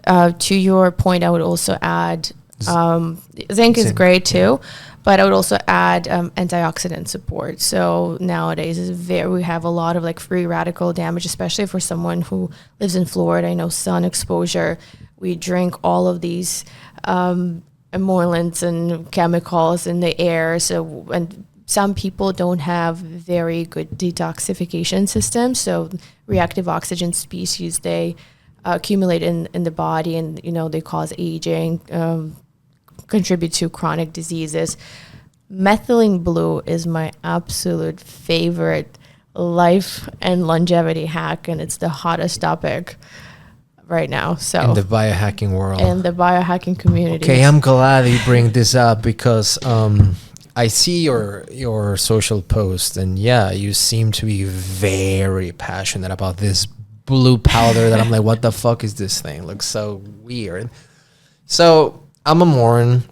To your point, I would also add zinc is great too, but I would also add antioxidant support. So nowadays we have a lot of like free radical damage, especially for someone who lives in Florida. I know sun exposure. We drink all of these emollients and chemicals in the air. So and some people don't have very good detoxification systems. So reactive oxygen species, they accumulate in the body, and you know they cause aging. Contribute to chronic diseases. Methylene blue is my absolute favorite life and longevity hack, and it's the hottest topic right now. So in the biohacking world, in the biohacking community. Okay, I'm glad you bring this up because I see your social post, and yeah, you seem to be very passionate about this blue powder that I'm like, what the fuck is this thing? Looks so weird. So I'm a moron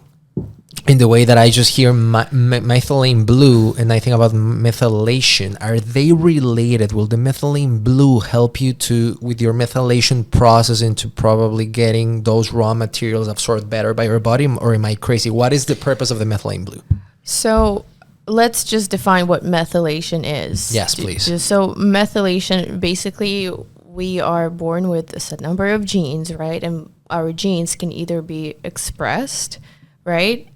in the way that I just hear methylene blue and I think about methylation. Are they related? Will the methylene blue help you with your methylation process into probably getting those raw materials absorbed better by your body, or am I crazy? What is the purpose of the methylene blue? So let's just define what methylation is. Yes, please. So methylation, basically, we are born with a set number of genes, right? And our genes can either be expressed, right?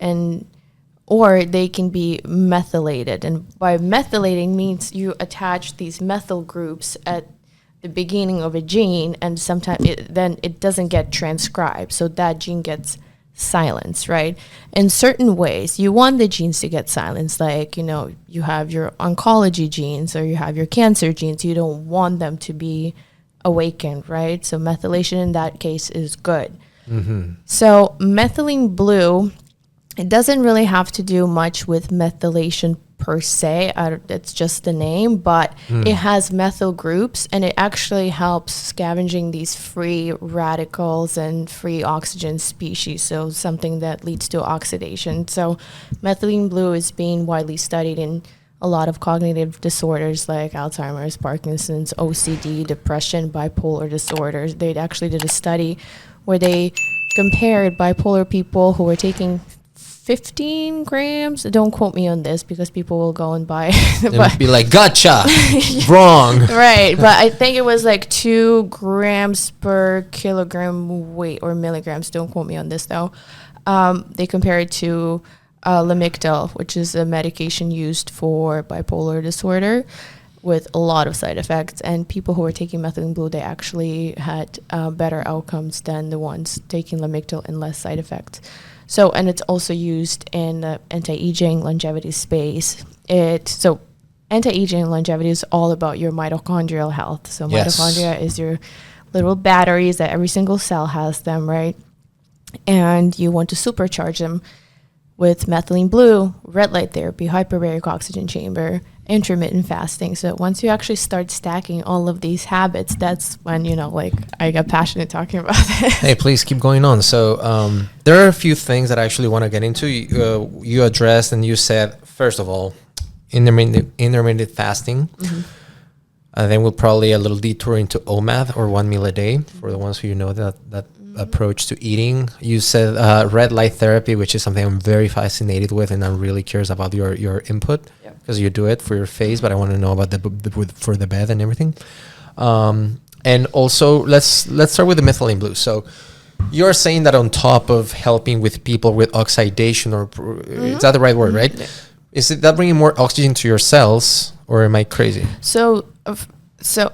Or they can be methylated. And by methylating means you attach these methyl groups at the beginning of a gene, and sometimes it doesn't get transcribed. So that gene gets silenced, right? In certain ways, you want the genes to get silenced. Like, you know, you have your oncology genes or you have your cancer genes. You don't want them to be awakened, right? So methylation in that case is good. Mm-hmm. So methylene blue, it doesn't really have to do much with methylation per se. It's just the name, but it has methyl groups, and it actually helps scavenging these free radicals and free oxygen species. So something that leads to oxidation. So methylene blue is being widely studied in a lot of cognitive disorders like Alzheimer's, Parkinson's, OCD, depression, bipolar disorders. They actually did a study where they compared bipolar people who were taking 15 grams. Don't quote me on this because people will go and buy. Be like, gotcha, wrong. Right, but I think it was like 2 grams per kilogram weight or milligrams. Don't quote me on this though. They compared to Lamictal, which is a medication used for bipolar disorder with a lot of side effects. And people who were taking methylene blue, they actually had better outcomes than the ones taking Lamictal and less side effects. So, and it's also used in the anti-aging longevity space. So anti-aging and longevity is all about your mitochondrial health. So yes. Mitochondria is your little batteries that every single cell has them, right? And you want to supercharge them with methylene blue, red light therapy, hyperbaric oxygen chamber, intermittent fasting. So once you actually start stacking all of these habits, that's when, you know, like I got passionate talking about it. Hey, please keep going on. So there are a few things that I actually want to get into. You addressed and you said, first of all, intermittent fasting. Mm-hmm. Then we'll probably a little detour into OMAD, or 1 meal a day, for the ones who you know that approach to eating. You said red light therapy, which is something I'm very fascinated with, and I'm really curious about your input, because you do it for your face, but I want to know about for the bed and everything. And also let's start with the methylene blue. So you're saying that on top of helping with people with oxidation, or is that the right word, right? Yeah. Is it that bringing more oxygen to your cells, or am I crazy? So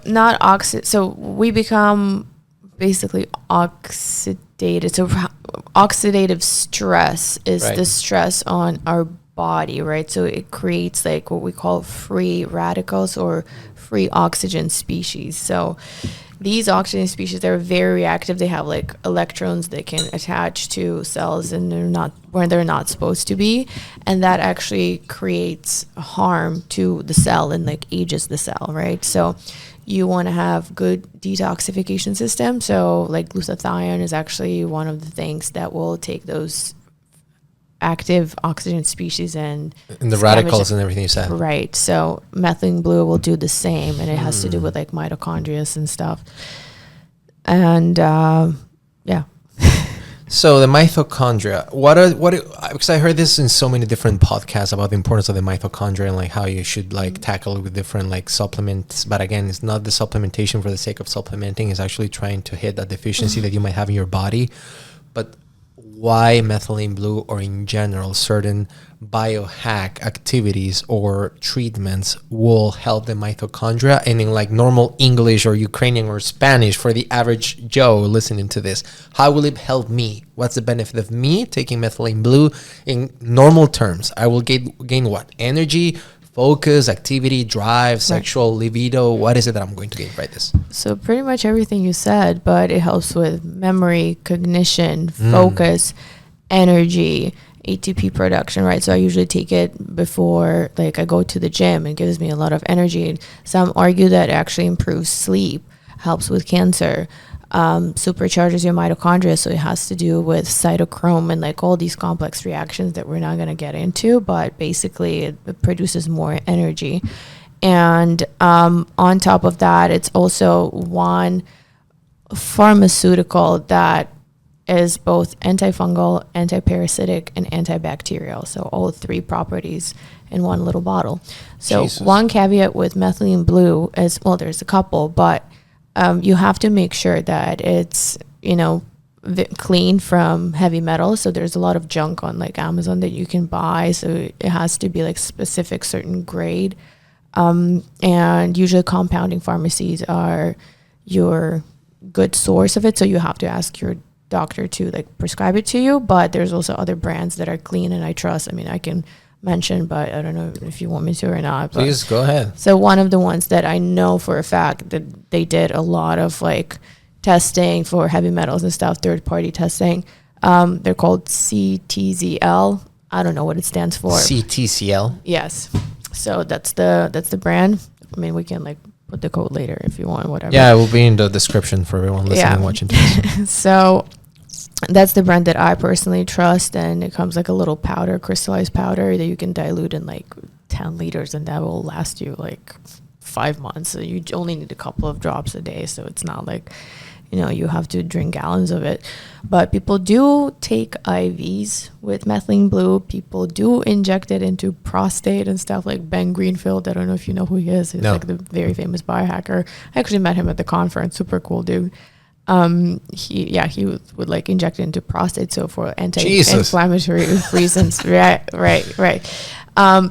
not So we become basically oxidative oxidative. So oxidative stress is Right. the stress on our body, right? So it creates like what we call free radicals or free oxygen species. So these oxygen species, they're very reactive. They have like electrons that can attach to cells and they're not where they're not supposed to be, and that actually creates harm to the cell and like ages the cell, right? So you want to have good detoxification system. So like glutathione is actually one of the things that will take those active oxygen species and the radicals and everything you said. Right. So methylene blue will do the same, and it has to do with like mitochondria and stuff. And yeah. So the mitochondria, because I heard this in so many different podcasts about the importance of the mitochondria and like how you should like tackle it with different like supplements. But again, it's not the supplementation for the sake of supplementing. It's actually trying to hit that deficiency that you might have in your body. But why methylene blue, or in general certain biohack activities or treatments will help the mitochondria, and in like normal English or Ukrainian or Spanish for the average Joe listening to this, how will it help me? What's the benefit of me taking methylene blue? In normal terms, I will gain what? Energy, focus, activity, drive, sexual libido. What is it that I'm going to gain by this? So pretty much everything you said, but it helps with memory, cognition, focus, energy, ATP production, right? So I usually take it before like I go to the gym. It gives me a lot of energy. Some argue that it actually improves sleep, helps with cancer, supercharges your mitochondria. So it has to do with cytochrome and like all these complex reactions that we're not going to get into, but basically it produces more energy. And on top of that, it's also one pharmaceutical that is both antifungal, antiparasitic, and antibacterial. So all three properties in one little bottle. So Jesus. One caveat with methylene blue is, well, there's a couple, but you have to make sure that it's, clean from heavy metals. So there's a lot of junk on like Amazon that you can buy. So it has to be like specific, certain grade. And usually compounding pharmacies are your good source of it. So you have to ask your doctor to like prescribe it to you, but there's also other brands that are clean and I trust. I mean, I can mention, but I don't know if you want me to or not. But Please go ahead. so one of the ones that I know for a fact that they did a lot of like testing for heavy metals and stuff, third-party testing. They're called CTZL. I don't know what it stands for. CTCL. Yes. So that's the brand. I mean, we can like put the code later if you want, whatever. Yeah, it will be in the description for everyone listening and watching this. So that's the brand that I personally trust, and it comes like a little powder, crystallized powder that you can dilute in like 10 liters, and that will last you like 5 months. So you only need a couple of drops a day, so it's not like you have to drink gallons of it. But people do take IVs with methylene blue. People do inject it into prostate and stuff, like Ben Greenfield. I don't know if you know who he is. He's like the very famous biohacker. I actually met him at the conference. Super cool dude. He would like inject it into prostate, so for anti-inflammatory reasons. Right.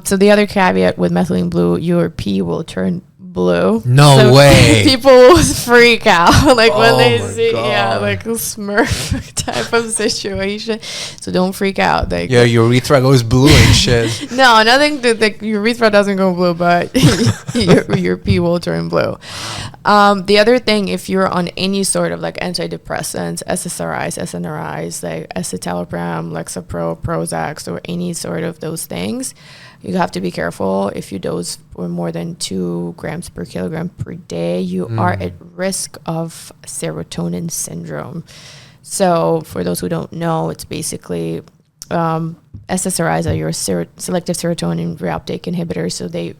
So the other caveat with methylene blue, your pee will turn blue. No way. People will freak out like when they see God. like a Smurf type of situation. So don't freak out. Like Yeah, your urethra goes blue and shit. no, nothing. Your urethra doesn't go blue, but your pee will turn blue. The other thing, if you're on any sort of like antidepressants, SSRIs, SNRIs, like escitalopram, Lexapro, Prozac, or any sort of those things, you have to be careful. If you dose for more than 2 grams per kilogram per day, you are at risk of serotonin syndrome. So for those who don't know, it's basically SSRIs are your selective serotonin reuptake inhibitors. So they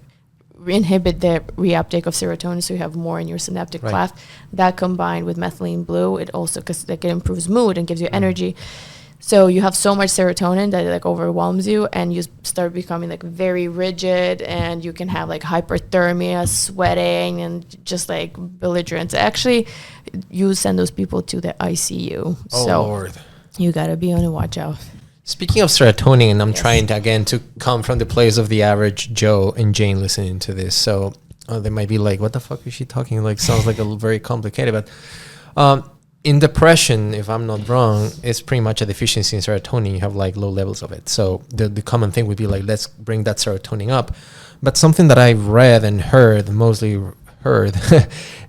inhibit the reuptake of serotonin, so you have more in your synaptic cleft. That combined with methylene blue, it also, because it improves mood and gives you energy. So you have so much serotonin that it like overwhelms you, and you start becoming like very rigid, and you can have like hyperthermia, sweating, and just like belligerence. Actually, you send those people to the ICU. Oh, so Lord. You got to be on the watch out. Speaking of serotonin, and I'm trying to, again, to come from the place of the average Joe and Jane listening to this. So they might be like, what the fuck is she talking? Like, sounds like very complicated. But in depression, if I'm not wrong, it's pretty much a deficiency in serotonin. You have like low levels of it. So the common thing would be like, let's bring that serotonin up. But something that I've read and heard, mostly heard,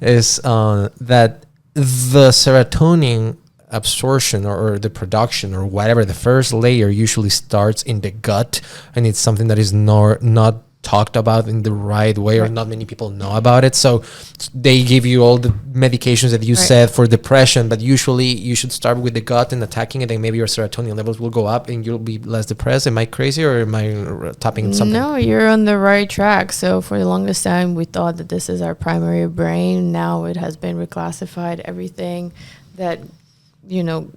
is that the serotonin absorption or the production or whatever, the first layer usually starts in the gut, and it's something that is not talked about in the right way, or not many people know about it. So they give you all the medications that you said for depression, but usually you should start with the gut and attacking it, and maybe your serotonin levels will go up and you'll be less depressed. Am I crazy, or am I tapping something? No, you're on the right track. So for the longest time, we thought that this is our primary brain. Now it has been reclassified. Everything that,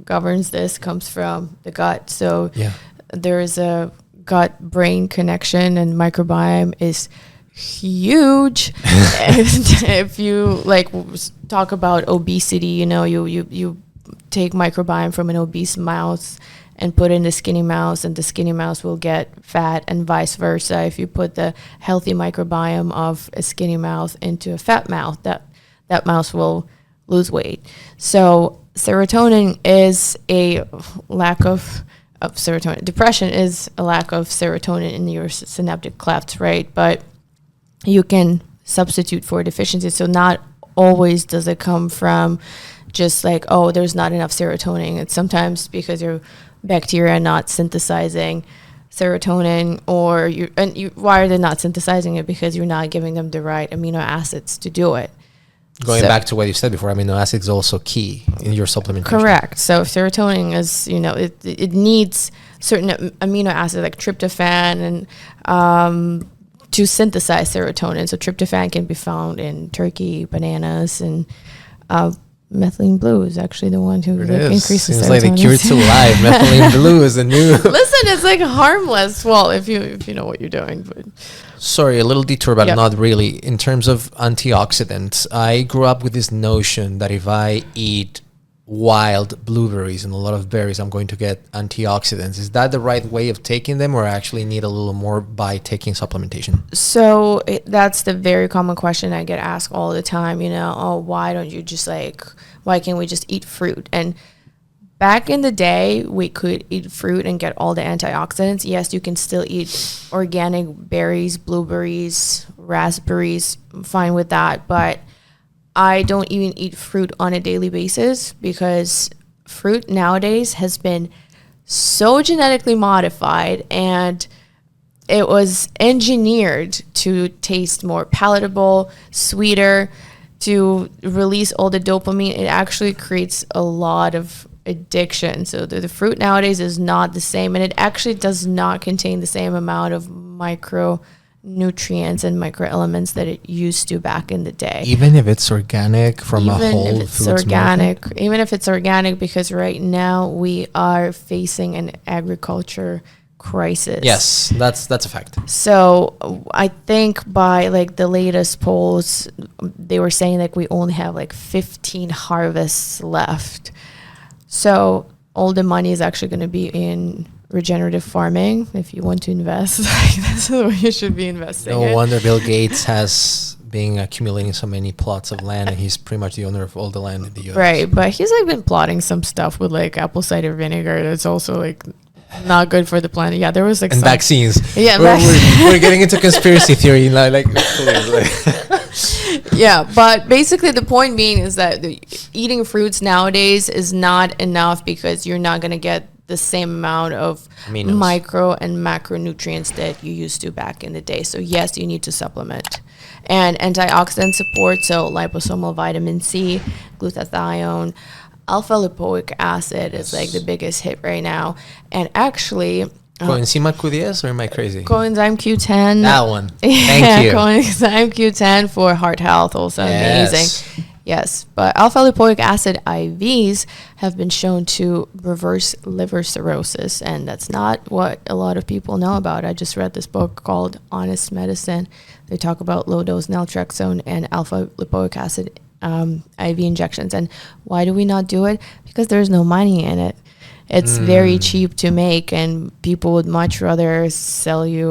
governs this comes from the gut. So there is a gut-brain connection, and microbiome is huge. If you talk about obesity, you take microbiome from an obese mouse and put in the skinny mouse, and the skinny mouse will get fat, and vice versa. If you put the healthy microbiome of a skinny mouse into a fat mouse, that mouse will lose weight. So serotonin is a lack of serotonin. Depression is a lack of serotonin in your synaptic clefts, right? But you can substitute for deficiency. So not always does it come from just like, oh, there's not enough serotonin. It's sometimes because your bacteria are not synthesizing serotonin, or why are they not synthesizing it? Because you're not giving them the right amino acids to do it. Going back to what you said before, amino acids is also key in your supplementation. Correct. So serotonin is, it needs certain amino acids like tryptophan and to synthesize serotonin. So tryptophan can be found in turkey, bananas, and methylene blue is actually the one who increases serotonin. Seems like the cure to life. Methylene blue is the new. Listen, it's like harmless. Well, if you know what you're doing. But sorry, a little detour, but not really. In terms of antioxidants, I grew up with this notion that if I eat wild blueberries and a lot of berries, I'm going to get antioxidants. Is that the right way of taking them, or I actually need a little more by taking supplementation? So that's the very common question I get asked all the time, why don't you just why can't we just eat fruit? And back in the day, we could eat fruit and get all the antioxidants. Yes, you can still eat organic berries, blueberries, raspberries. I'm fine with that, but I don't even eat fruit on a daily basis, because fruit nowadays has been so genetically modified, and it was engineered to taste more palatable, sweeter, to release all the dopamine. It actually creates a lot of addiction. So the fruit nowadays is not the same, and it actually does not contain the same amount of micronutrients and microelements that it used to back in the day. Even if it's organic from a whole foods market? Even if it's organic, because right now we are facing an agriculture crisis. Yes, that's a fact. So I think by the latest polls, they were saying we only have 15 harvests left. So all the money is actually going to be in regenerative farming. If you want to invest, this is what you should be investing in. No wonder Bill Gates has been accumulating so many plots of land, and he's pretty much the owner of all the land in the US. Right, but he's been plotting some stuff with apple cider vinegar that's also not good for the planet. Yeah, there was and vaccines. Yeah, we're getting into conspiracy theory. Yeah, but basically the point being is that eating fruits nowadays is not enough, because you're not going to get the same amount of micro and macronutrients that you used to back in the day. So yes, you need to supplement. And antioxidant support, so liposomal vitamin C, glutathione, alpha lipoic acid is the biggest hit right now. And actually, Coenzyme Q10, or am I crazy? Coenzyme Q10. That one. Thank you. Coenzyme Q10 for heart health, also amazing. Yes, but alpha lipoic acid IVs have been shown to reverse liver cirrhosis, and that's not what a lot of people know about. I just read this book called Honest Medicine. They talk about low-dose naltrexone and alpha lipoic acid IV injections. And why do we not do it? Because there's no money in it. It's very cheap to make, and people would much rather sell you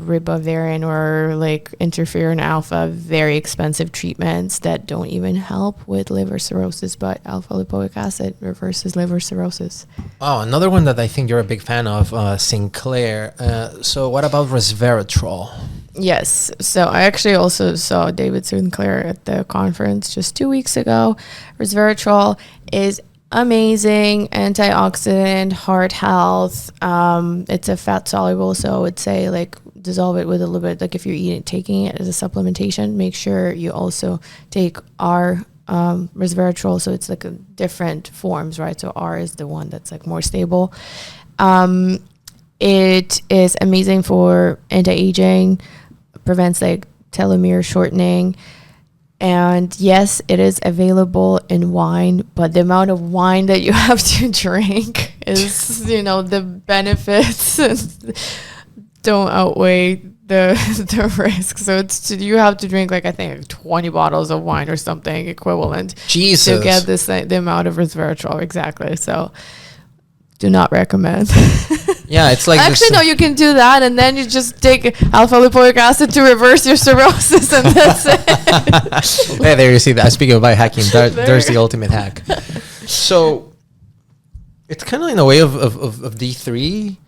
ribavirin or like interferon alpha, very expensive treatments that don't even help with liver cirrhosis, but alpha lipoic acid reverses liver cirrhosis. Oh, another one that I think you're a big fan of, Sinclair. So what about resveratrol? Yes. So I actually also saw David Sinclair at the conference just 2 weeks ago. Resveratrol is amazing antioxidant, heart health. It's a fat soluble, so I would say like dissolve it with a little bit. Like if you're taking it as a supplementation, make sure you also take our resveratrol. So it's like a different forms, right? So R is the one that's like more stable. It is amazing for anti-aging, prevents like telomere shortening. And yes, it is available in wine, but the amount of wine that you have to drink is, the benefits don't outweigh the risk. So you have to drink like I think 20 bottles of wine or something equivalent Jesus. to get the amount of resveratrol. Exactly. So do not recommend. Yeah, it's like actually no, you can do that, and then you just take alpha lipoic acid to reverse your cirrhosis, and that's it. Hey, there you see that. Speaking of biohacking, there's the ultimate hack. So it's kind of in a way of D3.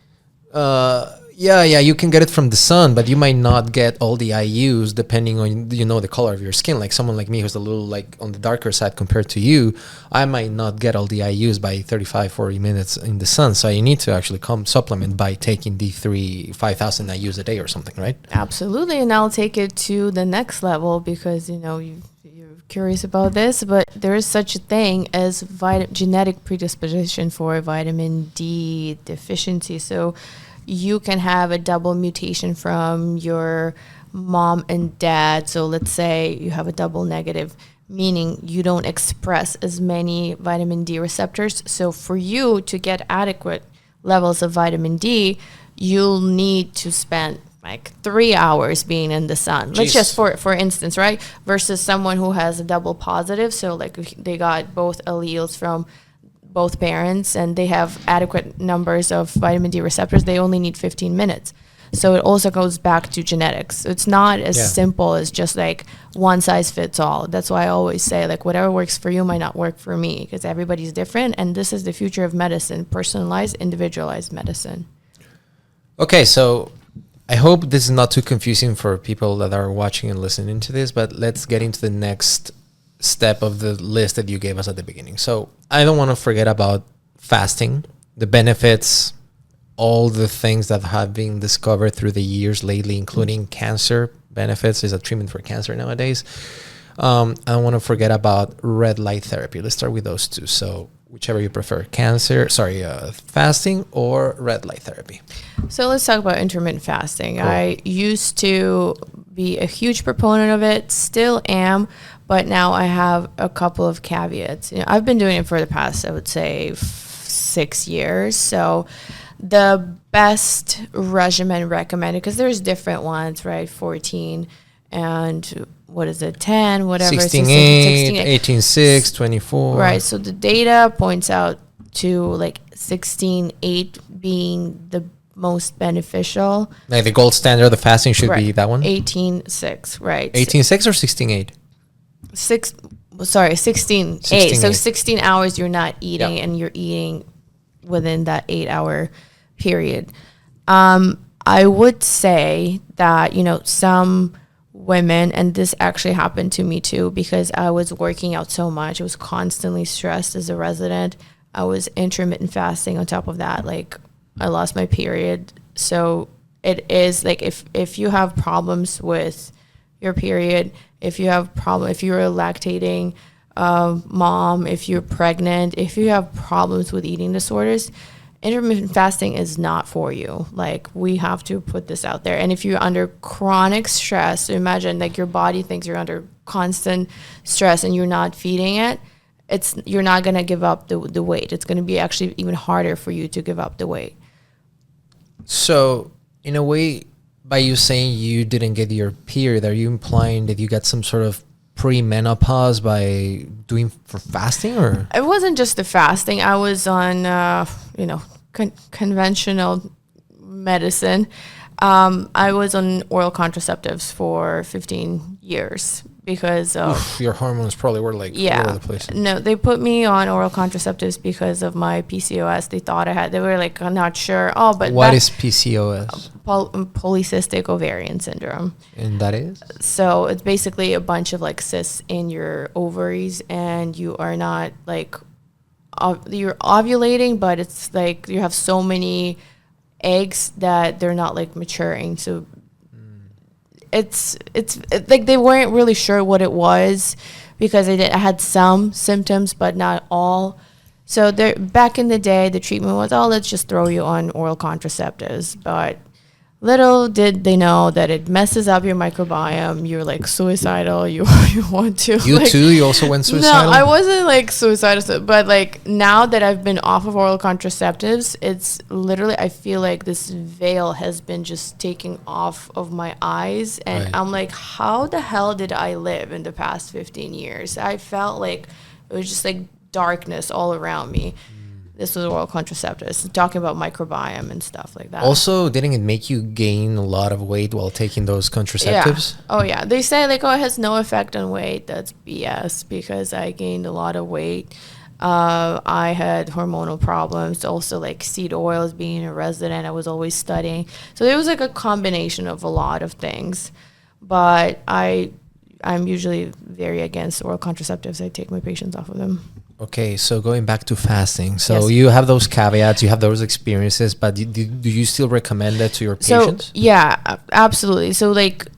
Yeah, you can get it from the sun, but you might not get all the IUs depending on the color of your skin. Like someone like me who's a little like on the darker side compared to you, I might not get all the IUs by 35-40 minutes in the sun. So you need to actually supplement by taking D3 5,000 IUs a day or something, right? Absolutely, and I'll take it to the next level because you're curious about this, but there is such a thing as genetic predisposition for vitamin D deficiency. So you can have a double mutation from your mom and dad. So let's say you have a double negative, meaning you don't express as many vitamin D receptors. So for you to get adequate levels of vitamin D, you'll need to spend like 3 hours being in the sun. Jeez. Let's just for instance, right? Versus someone who has a double positive. So like they got both alleles from both parents and they have adequate numbers of vitamin D receptors, they only need 15 minutes. So it also goes back to genetics. It's not as simple as just like one size fits all. That's why I always say like whatever works for you might not work for me because everybody's different. And this is the future of medicine, personalized, individualized medicine. Okay, so I hope this is not too confusing for people that are watching and listening to this, but let's get into the next step of the list that you gave us at the beginning. So I don't want to forget about fasting, the benefits, all the things that have been discovered through the years lately, including cancer benefits. Is a treatment for cancer nowadays. I don't want to forget about red light therapy. Let's start with those two. So whichever you prefer, fasting or red light therapy. So let's talk about intermittent fasting. Cool. I used to be a huge proponent of it, still am, but now I have a couple of caveats. I've been doing it for the past, I would say, 6 years. So the best regimen recommended, because there's different ones, right? 14 and 10, whatever. 16-8, 18-6, 24. Right. So the data points out to like 16-8 being the most beneficial. Like the gold standard of the fasting should be that one? 18-6, right. 18-6 or 16-8? 16-8. So 16 hours you're not eating and you're eating within that 8-hour period. I would say that, some women, and this actually happened to me too, because I was working out so much. I was constantly stressed as a resident. I was intermittent fasting on top of that. Like I lost my period. So it is like if you have problems with your period, if you're a lactating mom, if you're pregnant, if you have problems with eating disorders, intermittent fasting is not for you. Like we have to put this out there. And if you're under chronic stress, so imagine like your body thinks you're under constant stress and you're not feeding it, you're not going to give up the weight. It's going to be actually even harder for you to give up the weight. So in a way, by you saying you didn't get your period, are you implying that you got some sort of pre-menopause by doing for fasting, or It wasn't just the fasting. I was on, conventional medicine. I was on oral contraceptives for 15 years because of your hormones probably were like all over the place. No, they put me on oral contraceptives because of my PCOS. They thought I had. They were like, I'm not sure. Oh, but what is PCOS? Polycystic ovarian syndrome. And that is? So it's basically a bunch of like cysts in your ovaries, and you are not like you're ovulating, but it's like you have so many eggs that they're not like maturing. So it's like they weren't really sure what it was because I had some symptoms but not all. So there, back in the day, the treatment was, oh, let's just throw you on oral contraceptives. But little did they know that it messes up your microbiome. You're like suicidal. You want to. You like, too? You also went suicidal? No, I wasn't like suicidal. But like now that I've been off of oral contraceptives, it's literally, I feel like this veil has been just taking off of my eyes. And Right. I'm like, how the hell did I live in the past 15 years? I felt like it was just like darkness all around me. This was oral contraceptives, talking about microbiome and stuff like that. Also, didn't it make you gain a lot of weight while taking those contraceptives? Yeah. Oh, yeah. They say, like, oh, it has no effect on weight. That's BS because I gained a lot of weight. I had hormonal problems. Also, like, seed oils, being a resident, I was always studying. So it was, like, a combination of a lot of things. But I'm usually very against oral contraceptives. I take my patients off of them. Okay, so going back to fasting. So Yes. you have those caveats, you have those experiences, but do you still recommend that to your patients? So, yeah, absolutely. So, like,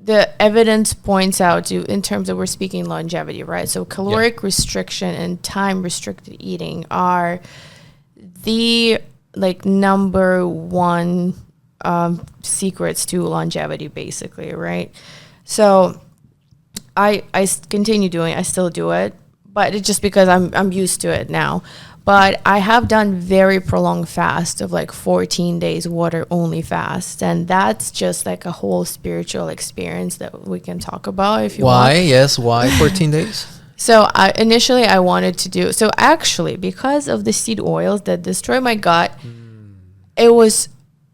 the evidence points out to, in terms of, we're speaking longevity, right? So caloric restriction and time restricted eating are the like number one secrets to longevity, basically, right? So I continue doing it. I still do it, but it's just because I'm used to it now. But I have done very prolonged fast of like 14 days water only fast. And that's just like a whole spiritual experience that we can talk about if you want. Why? Yes, why 14 days? So initially I wanted to do, so actually because of the seed oils that destroy my gut, it was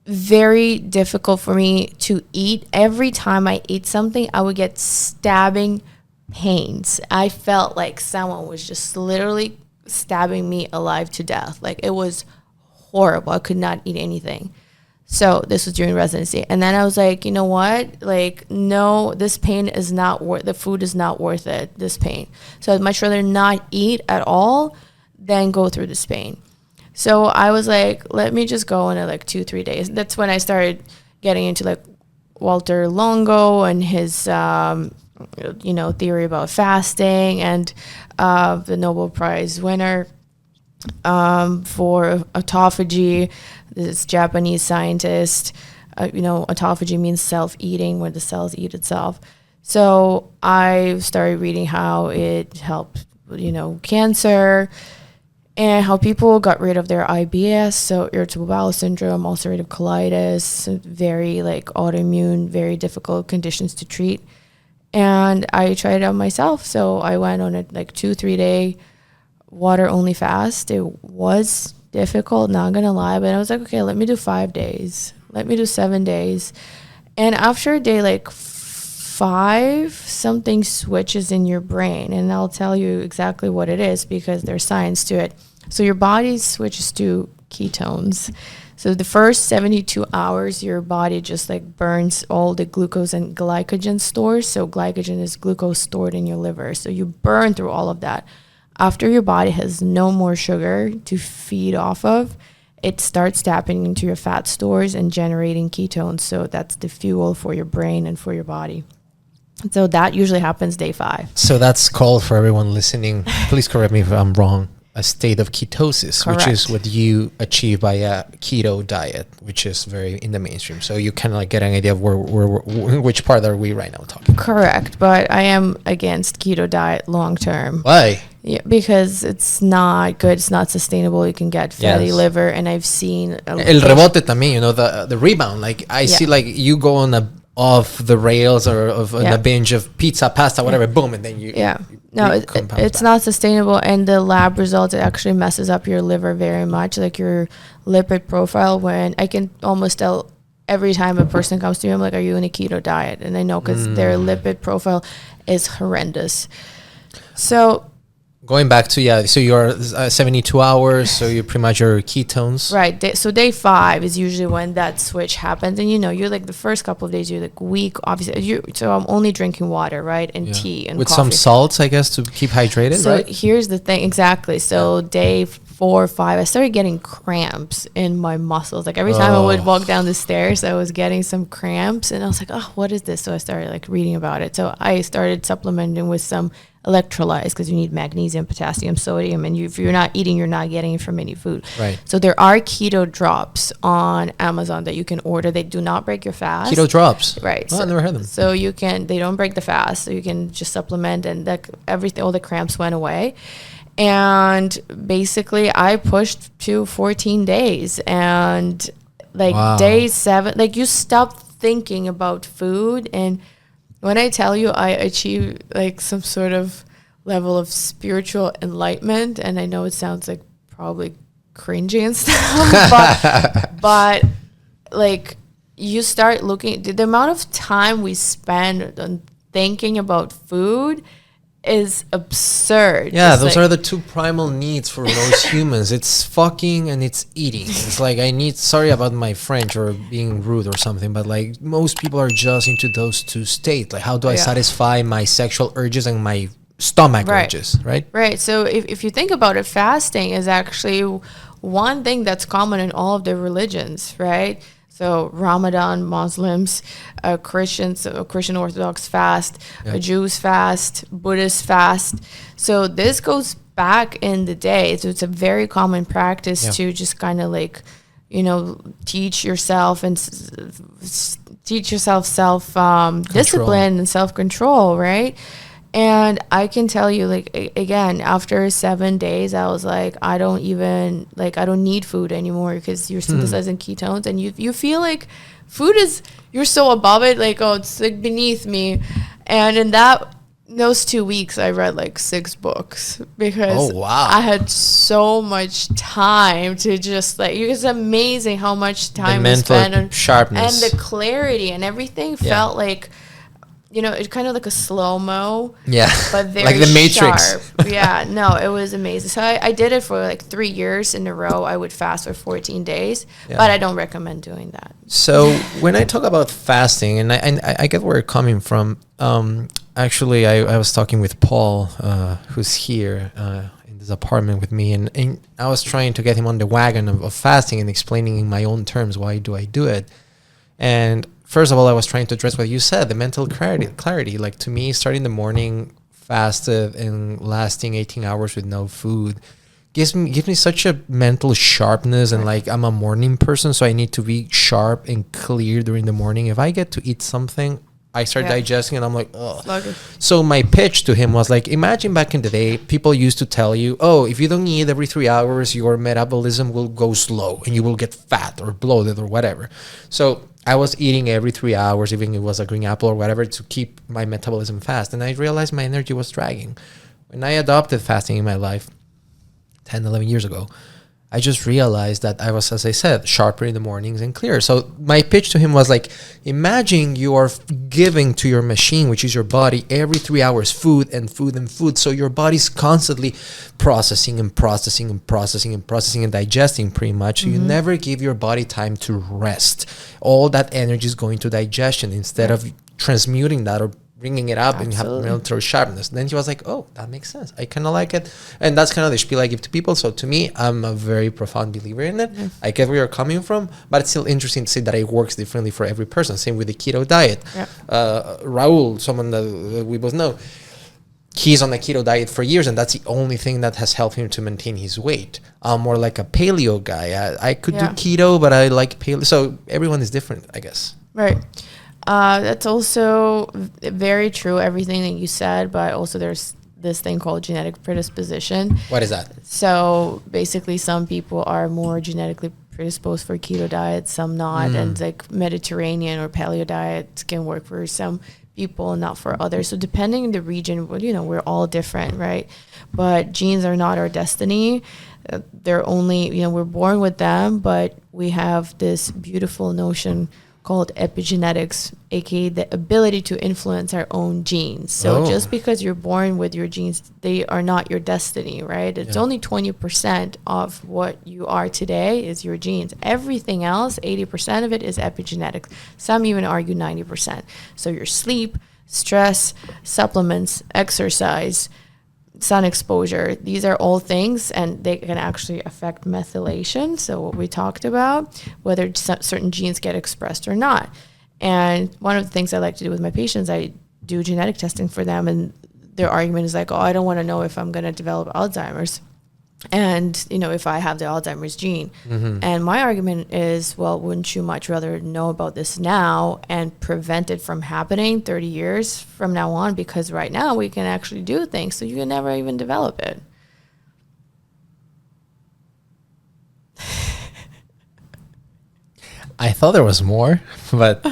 very difficult for me to eat. Every time I ate something, I would get stabbing pains. I felt like someone was just literally stabbing me alive to death. Like, it was horrible. I could not eat anything. So this was during residency. And then I was like, you know what? Like, no, this pain is not worth, the food is not worth it, this pain. So I'd much rather not eat at all than go through this pain. So I was like, let me just go in like 2-3 days. That's when I started getting into like Walter Longo and his, theory about fasting, and the Nobel Prize winner for autophagy, this Japanese scientist. Autophagy means self-eating, where the cells eat itself. So I started reading how it helped, cancer, and how people got rid of their IBS, so irritable bowel syndrome, ulcerative colitis, very like autoimmune, very difficult conditions to treat. And I tried it out myself. So I went on a like 2-3 day water only fast. It was difficult, not gonna lie, but I was like, okay, let me do 5 days. Let me do 7 days. And after day like 5, something switches in your brain. And I'll tell you exactly what it is because there's science to it. So your body switches to ketones. So the first 72 hours, your body just like burns all the glucose and glycogen stores. So glycogen is glucose stored in your liver. So you burn through all of that. After your body has no more sugar to feed off of, it starts tapping into your fat stores and generating ketones. So that's the fuel for your brain and for your body. So that usually happens day 5. So that's called, for everyone listening, please correct me if I'm wrong, a state of ketosis. Correct. Which is what you achieve by a keto diet, which is very in the mainstream. So you kind of like get an idea of where which part are we right now talking about. Correct, but I am against keto diet long term. Why? Yeah, because it's not good. It's not sustainable. You can get fatty Yes. liver, and I've seen El rebote también, the rebound. Like I see, like you go on off the rails or of a binge of pizza, pasta, whatever, boom, and then you it's not sustainable. And the lab results, it actually messes up your liver very much, like your lipid profile. When I can almost tell every time a person comes to me, I'm like, are you in a keto diet? And I know, because their lipid profile is horrendous. So going back to, so you're 72 hours, so you're pretty much your ketones. Right. So day 5 is usually when that switch happens. And, you're like the first couple of days, you're like weak, obviously. So I'm only drinking water, right? And tea and with coffee. some salts, I guess, to keep hydrated, so right? Here's the thing. Exactly. So day 4 or 5, I started getting cramps in my muscles. Like every time I would walk down the stairs, I was getting some cramps. And I was like, oh, what is this? So I started like reading about it. So I started supplementing with some electrolytes, because you need magnesium, potassium, sodium, and if you're not eating, you're not getting it from any food. Right. So there are keto drops on Amazon that you can order. They do not break your fast. Keto drops. Right. Oh, I never heard them. So they don't break the fast. So you can just supplement, and all the cramps went away. And basically I pushed to 14 days, and day 7, like you stop thinking about food. And when I tell you I achieved like some sort of level of spiritual enlightenment, and I know it sounds like probably cringy and stuff, but like you start looking, the amount of time we spend on thinking about food is absurd. Yeah, those are the 2 primal needs for most humans. It's fucking and it's eating. It's like sorry about my French or being rude or something, but like most people are just into those 2 states. Like, how do I satisfy my sexual urges and my stomach urges, right? Right. So if you think about it, fasting is actually one thing that's common in all of the religions, right? So Ramadan, Muslims, Christians, Christian Orthodox fast, Jews fast, Buddhists fast. So this goes back in the day. So it's a very common practice to just kind of like, teach yourself self-discipline and self-control, right? And I can tell you, like, again, after 7 days, I was like, I don't need food anymore, because you're synthesizing ketones, and you feel like food you're so above it, like, oh, it's like beneath me. And in those 2 weeks, I read like 6 books, because I had so much time to just like, it's amazing how much time we spend on sharpness and the clarity and everything felt like, it's kind of like a slow-mo. Yeah. But very like the Matrix. Sharp. It was amazing. So I did it for like 3 years in a row. I would fast for 14 days, but I don't recommend doing that. So when I talk about fasting, and I get where you're coming from, actually, I was talking with Paul, who's here in this apartment with me, and I was trying to get him on the wagon of fasting and explaining in my own terms why do I do it. And first of all, I was trying to address what you said, the mental clarity. Like, to me, starting the morning fasted and lasting 18 hours with no food gives me such a mental sharpness. And like, I'm a morning person, so I need to be sharp and clear during the morning. If I get to eat something, I start digesting, and I'm like, oh. So my pitch to him was like, imagine back in the day, people used to tell you, oh, if you don't eat every 3 hours, your metabolism will go slow and you will get fat or bloated or whatever. So I was eating every 3 hours, even if it was a green apple or whatever, to keep my metabolism fast. And I realized my energy was dragging. When I adopted fasting in my life 10, 11 years ago, I just realized that I was, as I said, sharper in the mornings and clearer. So my pitch to him was like, imagine you are giving to your machine, which is your body, every 3 hours food and food and food. So your body's constantly processing and processing and processing and processing and digesting pretty much. So you never give your body time to rest. All that energy is going to digestion instead of transmuting that or bringing it up and have mental sharpness. Then he was like, oh, that makes sense. I kind of like it. And that's kind of the spiel I give to people. So to me, I'm a very profound believer in it. I get where you're coming from, but it's still interesting to see that it works differently for every person. Same with the keto diet. Raul, someone that we both know, he's on a keto diet for years, and that's the only thing that has helped him to maintain his weight. I'm more like a paleo guy. I could do keto, but I like paleo. So everyone is different, I guess. Right. That's also very true, everything that you said, but also there's this thing called genetic predisposition. What is that? So basically some people are more genetically predisposed for keto diet, some not, and like Mediterranean or paleo diet can work for some people, not for others. So depending on the region, well, you know, we're all different, right? But genes are not our destiny. They're only, you know, we're born with them, but we have this beautiful notion called epigenetics, aka the ability to influence our own genes. So just because you're born with your genes, they are not your destiny, right? It's only 20% of what you are today is your genes. Everything else, 80% of it is epigenetics. Some even argue 90%. So your sleep, stress, supplements, exercise, sun exposure, these are all things, and they can actually affect methylation. So what we talked about, whether certain genes get expressed or not. And one of the things I like to do with my patients, I do genetic testing for them, and their argument is like, oh, I don't want to know if I'm going to develop Alzheimer's, and, you know, if I have the Alzheimer's gene. And my argument is, well, wouldn't you much rather know about this now and prevent it from happening 30 years from now on? Because right now we can actually do things so you can never even develop it. I thought there was more, but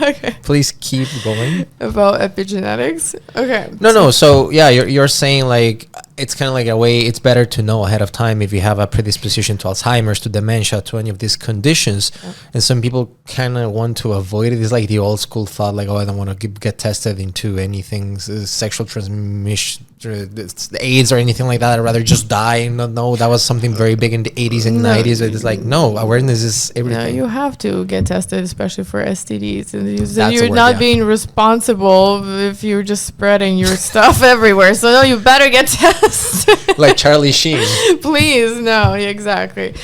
please keep going. About epigenetics? Okay. No. So yeah, you're saying like it's kind of like a way it's better to know ahead of time if you have a predisposition to Alzheimer's, to dementia, to any of these conditions. And some people kind of want to avoid it. It's like the old school thought, like, oh, I don't want to get tested into anything sexual transmission, the AIDS or anything like that. I'd rather just die and not know. That was something very big in the 80s and 90s. It's like, no, awareness is everything. No, you have to get tested, especially for STDs. And you're not being responsible if you're just spreading your stuff everywhere. So no, you better get tested. Like Charlie Sheen. Please, no, exactly.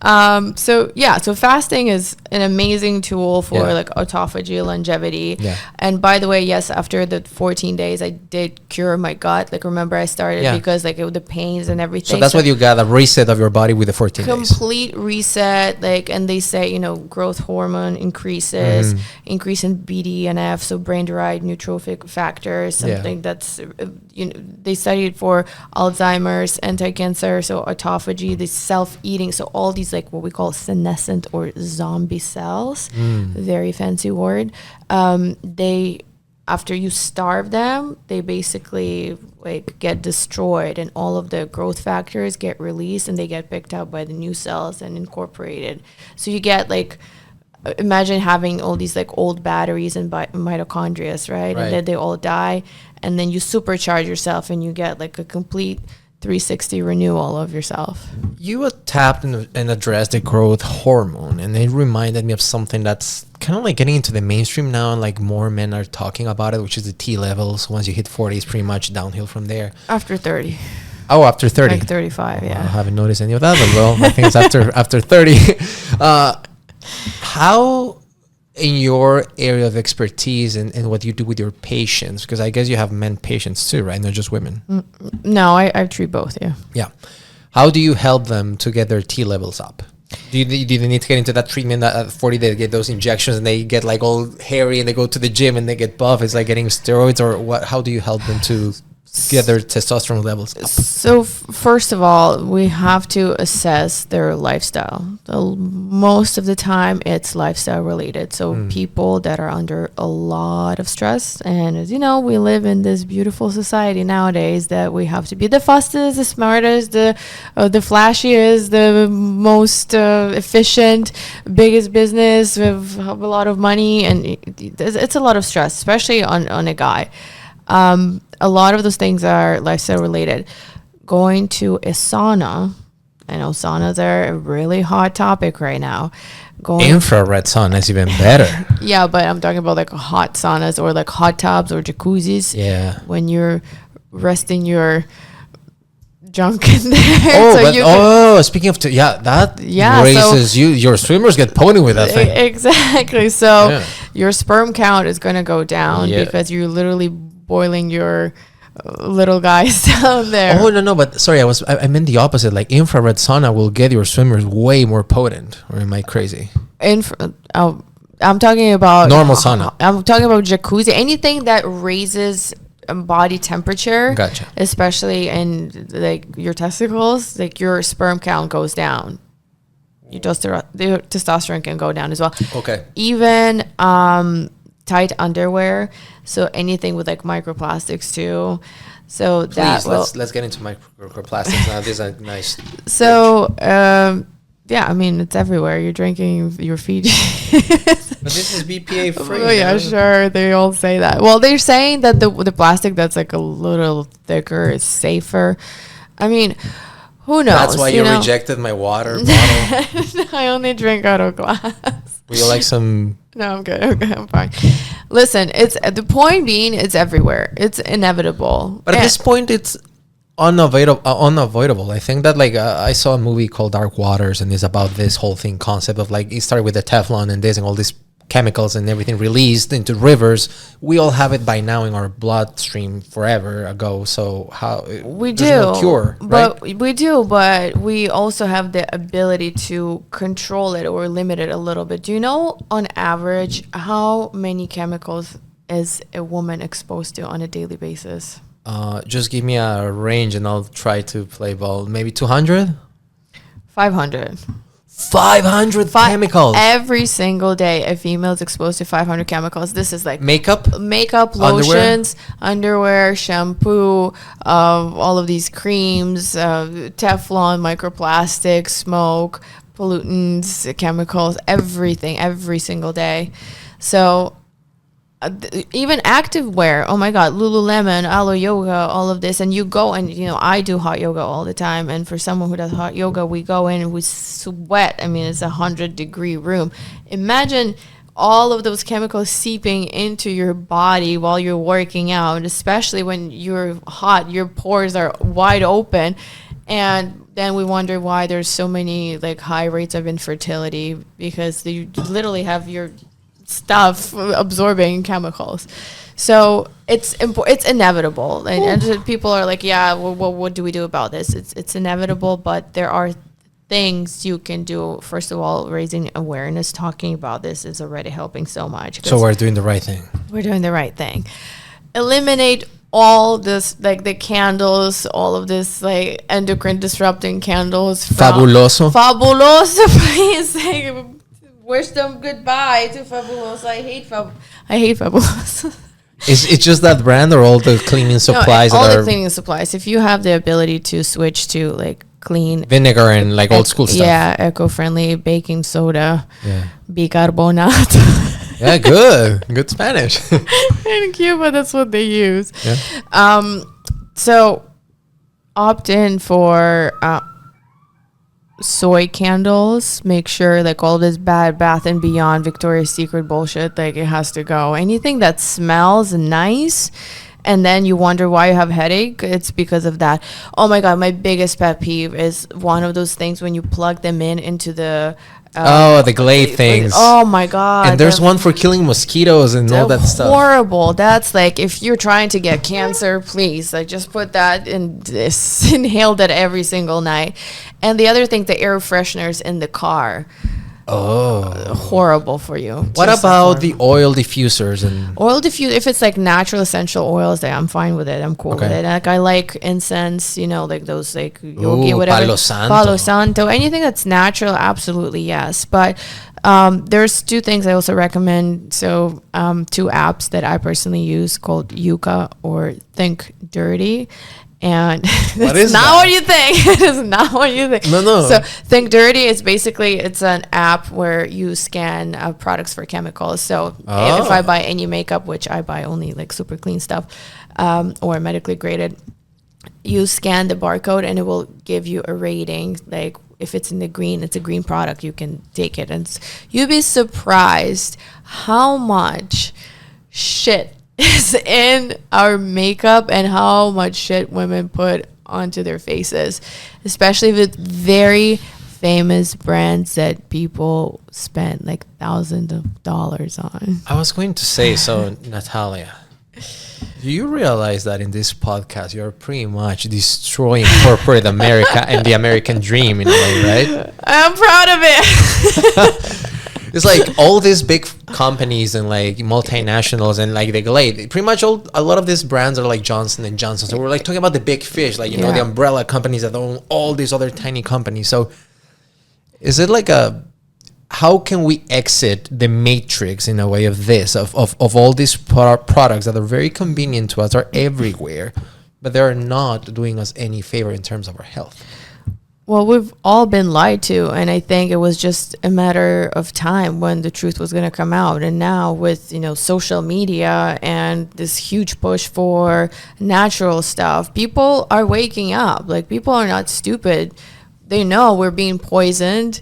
So fasting is an amazing tool for like autophagy, longevity. And by the way, yes, after the 14 days, I did cure my gut. Like, remember, I started because like the pains and everything. So that's what you got, a reset of your body with the 14 days. Complete reset. Like, and they say, you know, growth hormone increases, increase in BDNF, so brain-derived neurotrophic factors, something that's, you know, they studied for Alzheimer's, anti-cancer, so autophagy, the self-eating, so all these like what we call senescent or zombie cells, very fancy word. They, after you starve them, they basically like get destroyed, and all of the growth factors get released and they get picked up by the new cells and incorporated. So you get like, imagine having all these like old batteries and mitochondria, right? And then they all die, and then you supercharge yourself and you get like a complete 360 renewal of yourself. You tapped and addressed the growth hormone, and it reminded me of something that's kind of like getting into the mainstream now, and like more men are talking about it, which is the T levels. Once you hit 40, it's pretty much downhill from there. After 30. Oh, after 30. Like 35, yeah. I haven't noticed any of that, but well, I think it's after 30. How, in your area of expertise and what you do with your patients, because I guess you have men patients too, right? Not just women. No, I treat both, Yeah. How do you help them to get their T levels up? Do they need to get into that treatment that at 40 they get those injections and they get like all hairy and they go to the gym and they get buff? It's like getting steroids, or what? How do you help them to get their testosterone levels up? So first of all, we have to assess their lifestyle. So most of the time it's lifestyle related. So people that are under a lot of stress, and as you know, we live in this beautiful society nowadays that we have to be the fastest, the smartest, the flashiest, the most efficient, biggest business with a lot of money, and it's a lot of stress, especially on a guy. A lot of those things are lifestyle related. Going to a sauna, I know saunas are a really hot topic right now. Infrared sauna is even better. Yeah, but I'm talking about like hot saunas or like hot tubs or jacuzzis. Yeah. When you're resting your junk in there. Speaking of that raises you. Your swimmers get pony with that thing. Exactly. So your sperm count is going to go down because you're literally boiling your little guys down there. Oh no, but sorry, I meant the opposite. Like infrared sauna will get your swimmers way more potent. Or am I crazy? I'm talking about normal sauna. I'm talking about jacuzzi. Anything that raises body temperature. Gotcha. Especially in like your testicles, like your sperm count goes down. the testosterone can go down as well. Okay. Even tight underwear. So anything with like microplastics too. So Please, let's get into microplastics now. These are nice. So yeah, I mean it's everywhere. You're drinking your Fiji. But this is BPA free. Oh yeah, sure. They all say that. Well, they're saying that the plastic that's like a little thicker is safer. I mean, who knows? That's why you rejected my water bottle. I only drink out of glass. Would you like some? No, I'm good. Okay, I'm fine. Listen, it's the point being, it's everywhere. It's inevitable. But at this point, it's unavoidable. I think that like I saw a movie called Dark Waters, and it's about this whole thing concept of like it started with the Teflon and this and all these chemicals and everything released into rivers. We all have it by now in our bloodstream forever ago. So how we there's do no cure, but right? we do, but we also have the ability to control it or limit it a little bit. Do you know on average how many chemicals is a woman exposed to on a daily basis? Just give me a range and I'll try to play ball. Maybe 200? 500. 500 chemicals. Every single day, a female is exposed to 500 chemicals. This is like Makeup, lotions, underwear, shampoo, all of these creams, Teflon, microplastics, smoke, pollutants, chemicals, everything, every single day. So even active wear, oh my god, Lululemon, Alo Yoga, all of this, and you go and I do hot yoga all the time, and for someone who does hot yoga, we go in and we sweat. I mean, it's 100-degree room. Imagine all of those chemicals seeping into your body while you're working out, especially when you're hot, your pores are wide open, and then we wonder why there's so many like high rates of infertility, because you literally have your stuff absorbing chemicals. So it's inevitable, and people are like, yeah, well, what do we do about this? It's inevitable, but there are things you can do. First of all, raising awareness, talking about this is already helping so much. So we're doing the right thing. We're doing the right thing. Eliminate all this, like the candles, all of this like endocrine disrupting candles. Fabuloso, please. Like, wish them goodbye to Fabuloso. I hate Fabuloso. Is it just that brand or all the cleaning supplies? No, all the cleaning supplies. If you have the ability to switch to like clean vinegar and like old school stuff. Yeah, eco-friendly baking soda. Yeah. Bicarbonato. Yeah, good Spanish. In Cuba, that's what they use. Yeah. So opt in for soy candles. Make sure like all this bad Bath and Beyond, Victoria's Secret bullshit, like it has to go. Anything that smells nice and then you wonder why you have headache, it's because of that. Oh my god, my biggest pet peeve is one of those things when you plug them into the the Glade things. Oh my god. And there's one for killing mosquitoes and all that stuff. Horrible. That's like, if you're trying to get cancer, please, like just put that in this, inhale that every single night. And the other thing, the air fresheners in the car. Oh, horrible for you. What about the oil diffusers and oil diffuse? If it's like natural essential oils, I'm fine with it. I'm cool with it. Like I like incense, like those like yogi, whatever. Palo Santo, anything that's natural, absolutely yes. But there's two things I also recommend. So two apps that I personally use called Yuka or Think Dirty. And it's not what you think. It is not what you think. No. So Think Dirty is basically, it's an app where you scan products for chemicals. So if I buy any makeup, which I buy only like super clean stuff or medically graded, you scan the barcode and it will give you a rating. Like if it's in the green, it's a green product, you can take it. And you'd be surprised how much shit is in our makeup and how much shit women put onto their faces, especially with very famous brands that people spend like thousands of dollars on. I was going to say, so Nataliya, do you realize that in this podcast you're pretty much destroying corporate America and the American dream in a way, right? I'm proud of it. It's like all these big companies and like multinationals and like the Glade. Pretty much a lot of these brands are like Johnson and Johnson. So we're like talking about the big fish, like the umbrella companies that own all these other tiny companies. So Is it like a, how can we exit the matrix in a way of this, of all these products that are very convenient to us, are everywhere, but they're not doing us any favor in terms of our health? Well, we've all been lied to, and I think it was just a matter of time when the truth was going to come out. And now with, social media and this huge push for natural stuff, people are waking up. Like, people are not stupid. They know we're being poisoned.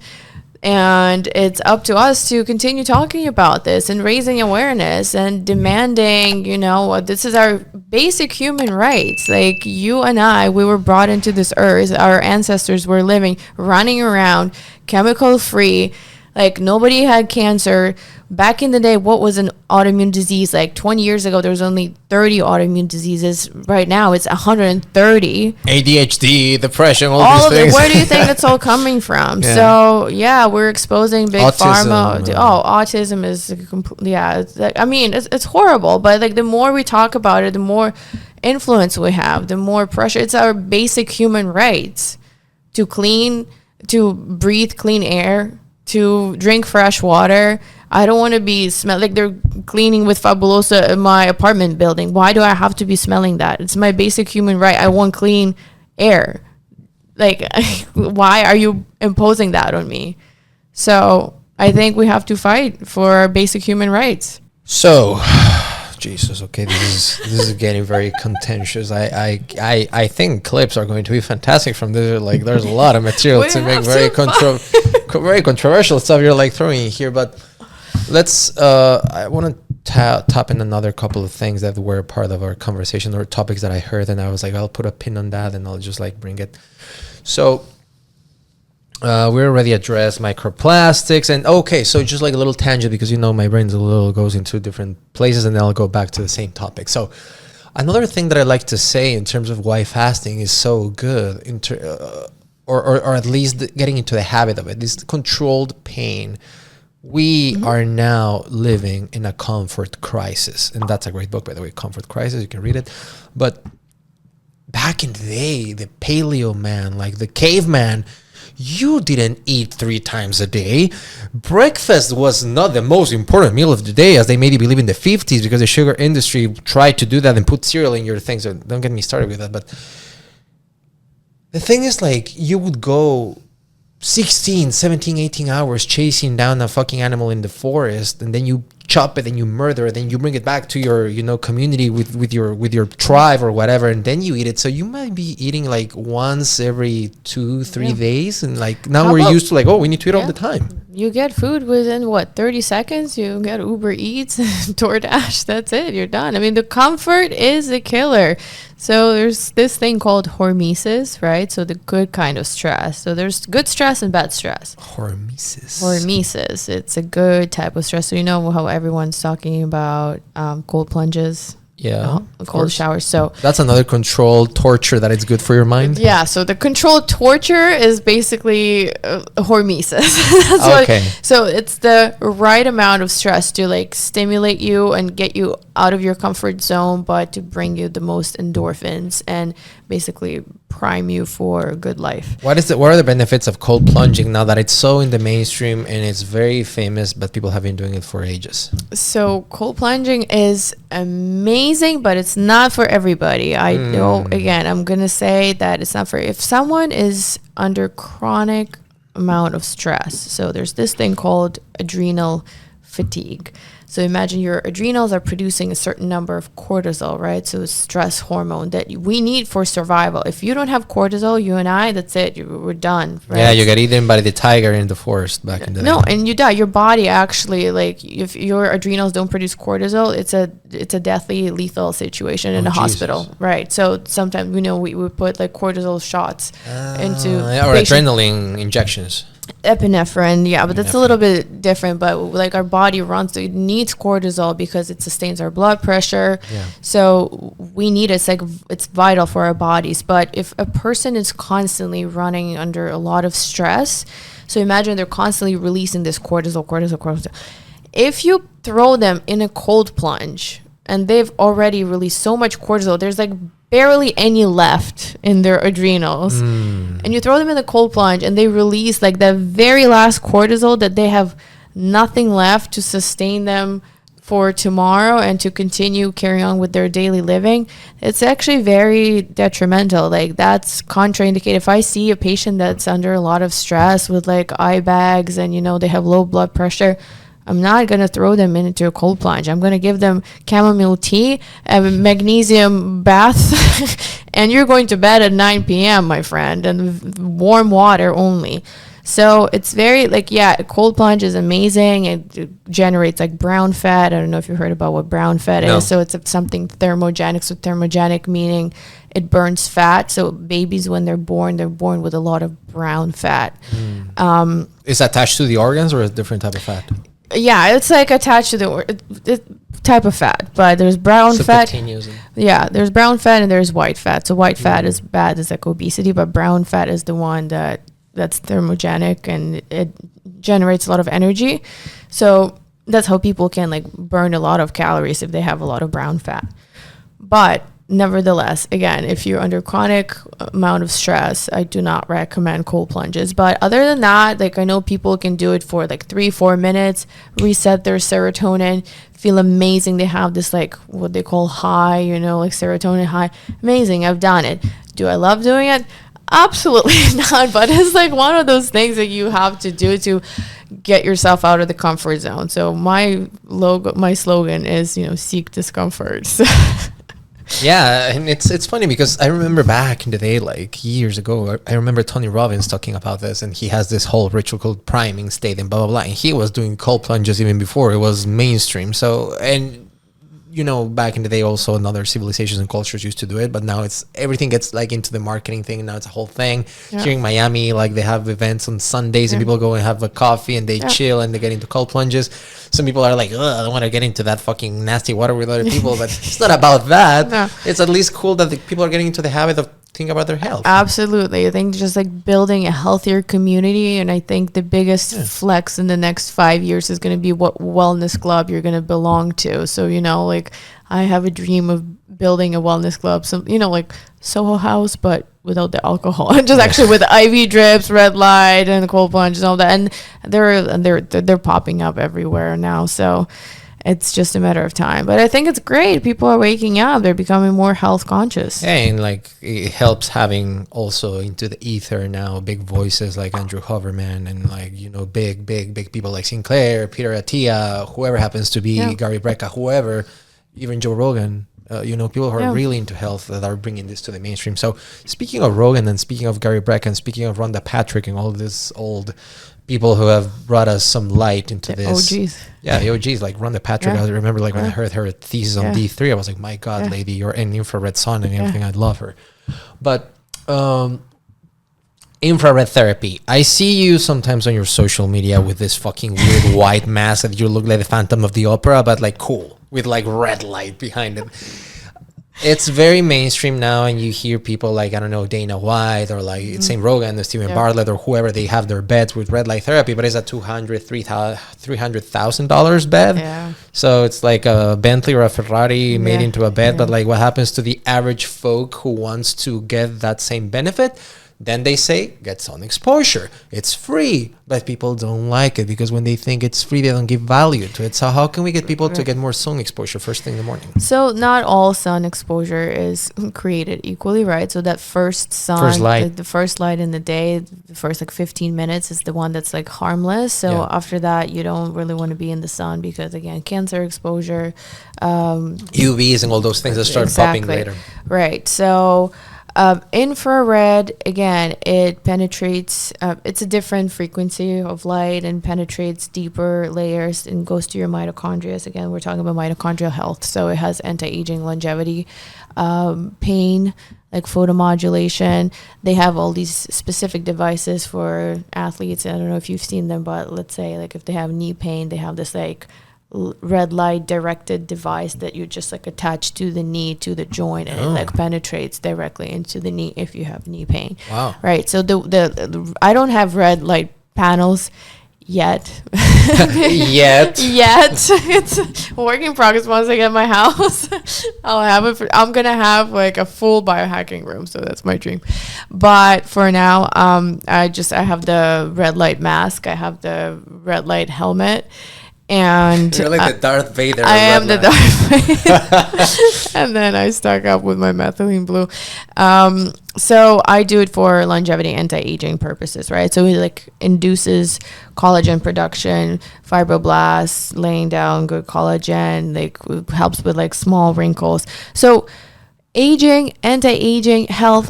And it's up to us to continue talking about this and raising awareness and demanding, this is our basic human rights. Like, you and I, we were brought into this earth. Our ancestors were living, running around, chemical free. Like, nobody had cancer. Back in the day, what was an autoimmune disease? Like 20 years ago, there was only 30 autoimmune diseases. Right now, it's 130. ADHD, depression, all of these things. Where do you think that's all coming from? Yeah. So, we're exposing big pharma. Autism is completely, it's horrible. But, like, the more we talk about it, the more influence we have, the more pressure. It's our basic human rights to breathe clean air, to drink fresh water. I don't want to be like they're cleaning with Fabulosa in my apartment building. Why do I have to be smelling that? It's my basic human right. I want clean air. Like, why are you imposing that on me? So I think we have to fight for our basic human rights. So, Jesus, okay, this is getting very contentious. I think clips are going to be fantastic from this. Like, there's a lot of material to make very controversial stuff you're like throwing in here. But let's. I want to tap in another couple of things that were part of our conversation or topics that I heard, and I was like, I'll put a pin on that, and I'll just like bring it. So. We already addressed microplastics, and okay, so just like a little tangent, because my brain's a little goes into different places, and then I'll go back to the same topic. So another thing that I like to say in terms of why fasting is so good, or at least getting into the habit of it, is controlled pain. We are now living in a comfort crisis, and that's a great book, by the way, Comfort Crisis. You can read it. But back in the day, the paleo man, like the caveman, you didn't eat 3 times a day. Breakfast was not the most important meal of the day, as they made you believe in the 50s, because the sugar industry tried to do that and put cereal in your things. So don't get me started with that. But the thing is, like, you would go 16, 17, 18 hours chasing down a fucking animal in the forest, and then you chop it and you murder it, then you bring it back to your community with your tribe or whatever, and then you eat it. So you might be eating like once every 2-3 days, and like now we're used to like, we need to eat all the time. You get food within 30 seconds. You get Uber Eats, DoorDash, that's it, you're done. I mean, the comfort is a killer. So there's this thing called hormesis, right? So the good kind of stress. So there's good stress and bad stress. Hormesis. It's a good type of stress. So how everyone's talking about cold plunges. Yeah. Cold showers. So that's another controlled torture that is good for your mind. Yeah. So the controlled torture is basically hormesis. So it's the right amount of stress to like stimulate you and get you out of your comfort zone, but to bring you the most endorphins and basically prime you for a good life. What are the benefits of cold plunging now that it's so in the mainstream and it's very famous, but people have been doing it for ages? So cold plunging is amazing, but it's not for everybody. I know, again, I'm going to say that it's not for, if someone is under chronic amount of stress. So there's this thing called adrenal fatigue. So imagine your adrenals are producing a certain number of cortisol, right? So stress hormone that we need for survival. If you don't have cortisol, you and I, that's it. We're done. Right? Yeah, you get eaten by the tiger in the forest back in the day. No, and you die. Your body actually, like, if your adrenals don't produce cortisol, it's a deathly lethal situation in a hospital, right? So sometimes we put like cortisol shots into or adrenaline injections. Epinephrine, but that's a little bit different. But like our body it needs cortisol because it sustains our blood pressure. So we need it. It's like it's vital for our bodies. But if a person is constantly running under a lot of stress, so imagine they're constantly releasing this cortisol. If you throw them in a cold plunge and they've already released so much cortisol, there's like barely any left in their adrenals, and you throw them in the cold plunge and they release like the very last cortisol that they have nothing left to sustain them for tomorrow and to continue carrying on with their daily living. It's actually very detrimental. Like, that's contraindicated. If I see a patient that's under a lot of stress with like eye bags and, you know, they have low blood pressure, I'm not going to throw them into a cold plunge. I'm going to give them chamomile tea, a magnesium bath, and you're going to bed at 9 p.m., my friend, and warm water only. So it's very like, yeah, a cold plunge is amazing. It generates like brown fat. I don't know if you heard about what brown fat is. So it's something thermogenic. So thermogenic meaning it burns fat. So babies, when they're born with a lot of brown fat. Is that attached to the organs or a different type of fat? Yeah, it's like attached to the type of fat, but there's brown fat. Yeah, there's brown fat and there's white fat. So white fat is bad, it's like obesity, but brown fat is the one that's thermogenic and it generates a lot of energy. So that's how people can like burn a lot of calories if they have a lot of brown fat. But nevertheless, again, if you're under chronic amount of stress, I do not recommend cold plunges. But other than that, like, I know people can do it for like 3-4 minutes, reset their serotonin, feel amazing. They have this like what they call high, you know, like serotonin high. Amazing. I've done it. Do I love doing it? Absolutely not. But it's like one of those things that you have to do to get yourself out of the comfort zone. So my slogan is, you know, seek discomfort. So yeah, and it's funny because I remember back in the day, like years ago, I remember Tony Robbins talking about this, and he has this whole ritual called priming state and blah, blah, blah. And he was doing cold plunges even before it was mainstream. So, and you know, back in the day also another civilizations and cultures used to do it, but now it's everything gets like into the marketing thing, and now it's a whole thing. Here in Miami, like they have events on Sundays and people go and have a coffee and they chill and they get into cold plunges. Some people are like, ugh, I don't want to get into that fucking nasty water with other people, but it's not about that. No. It's at least cool that the people are getting into the habit of thinking about their health. Absolutely. I think just like building a healthier community, and I think the biggest flex in the next 5 years is going to be what wellness club you're going to belong to. So, you know, like I have a dream of building a wellness club, some, you know, like Soho House, but without the alcohol, and just actually with IV drips, red light, and the cold plunge and all that. And they're popping up everywhere now. So it's just a matter of time. But I think it's great. People are waking up. They're becoming more health conscious. Yeah, and like it helps having also into the ether now big voices like Andrew Hoverman and like, you know, big people like Sinclair, Peter Attia, whoever happens to be, Gary Brecka, whoever, even Joe Rogan. You know, people who are really into health that are bringing this to the mainstream. So speaking of Rogan and speaking of Gary Brecka and speaking of Rhonda Patrick and all these old people who have brought us some light into this. OGs. Yeah, the OGs, like Rhonda Patrick. I remember like when I heard her thesis on D3, I was like, my God, lady, you're in infrared sun and everything. I'd love her. But infrared therapy. I see you sometimes on your social media with this fucking weird white mask that you look like the Phantom of the Opera, but like cool, with like red light behind it. It's very mainstream now, and you hear people like, I don't know, Dana White or like St. Rogan or Stephen Bartlett or whoever, they have their beds with red light therapy, but it's a $300,000 bed. Yeah. So it's like a Bentley or a Ferrari made into a bed, but like what happens to the average folk who wants to get that same benefit? Then they say, get sun exposure. It's free. But people don't like it because when they think it's free, they don't give value to it. So how can we get people to get more sun exposure first thing in the morning? So not all sun exposure is created equally, right? So that first light, the first light in the day, the first like 15 minutes is the one that's like harmless. So after that, you don't really want to be in the sun because, again, cancer exposure. UVs and all those things that start popping later. Right. So infrared, again, it penetrates, it's a different frequency of light and penetrates deeper layers and goes to your mitochondria. So again, we're talking about mitochondrial health. So it has anti-aging, longevity, pain, like photomodulation. They have all these specific devices for athletes. I don't know if you've seen them, but let's say like if they have knee pain, they have this like red light directed device that you just like attach to the knee, to the joint, and it like penetrates directly into the knee if you have knee pain. Wow. Right. So the I don't have red light panels yet. Yet. It's a work in progress. Once I get my house, I'll have it. I'm gonna have like a full biohacking room, so that's my dream. But for now, I have the red light mask. I have the red light helmet. And you're like the Darth Vader. I am the Darth Vader. And then I stock up with my methylene blue. So I do it for longevity, anti-aging purposes, right? So it like induces collagen production, fibroblasts, laying down good collagen, like helps with like small wrinkles. So aging, anti-aging, health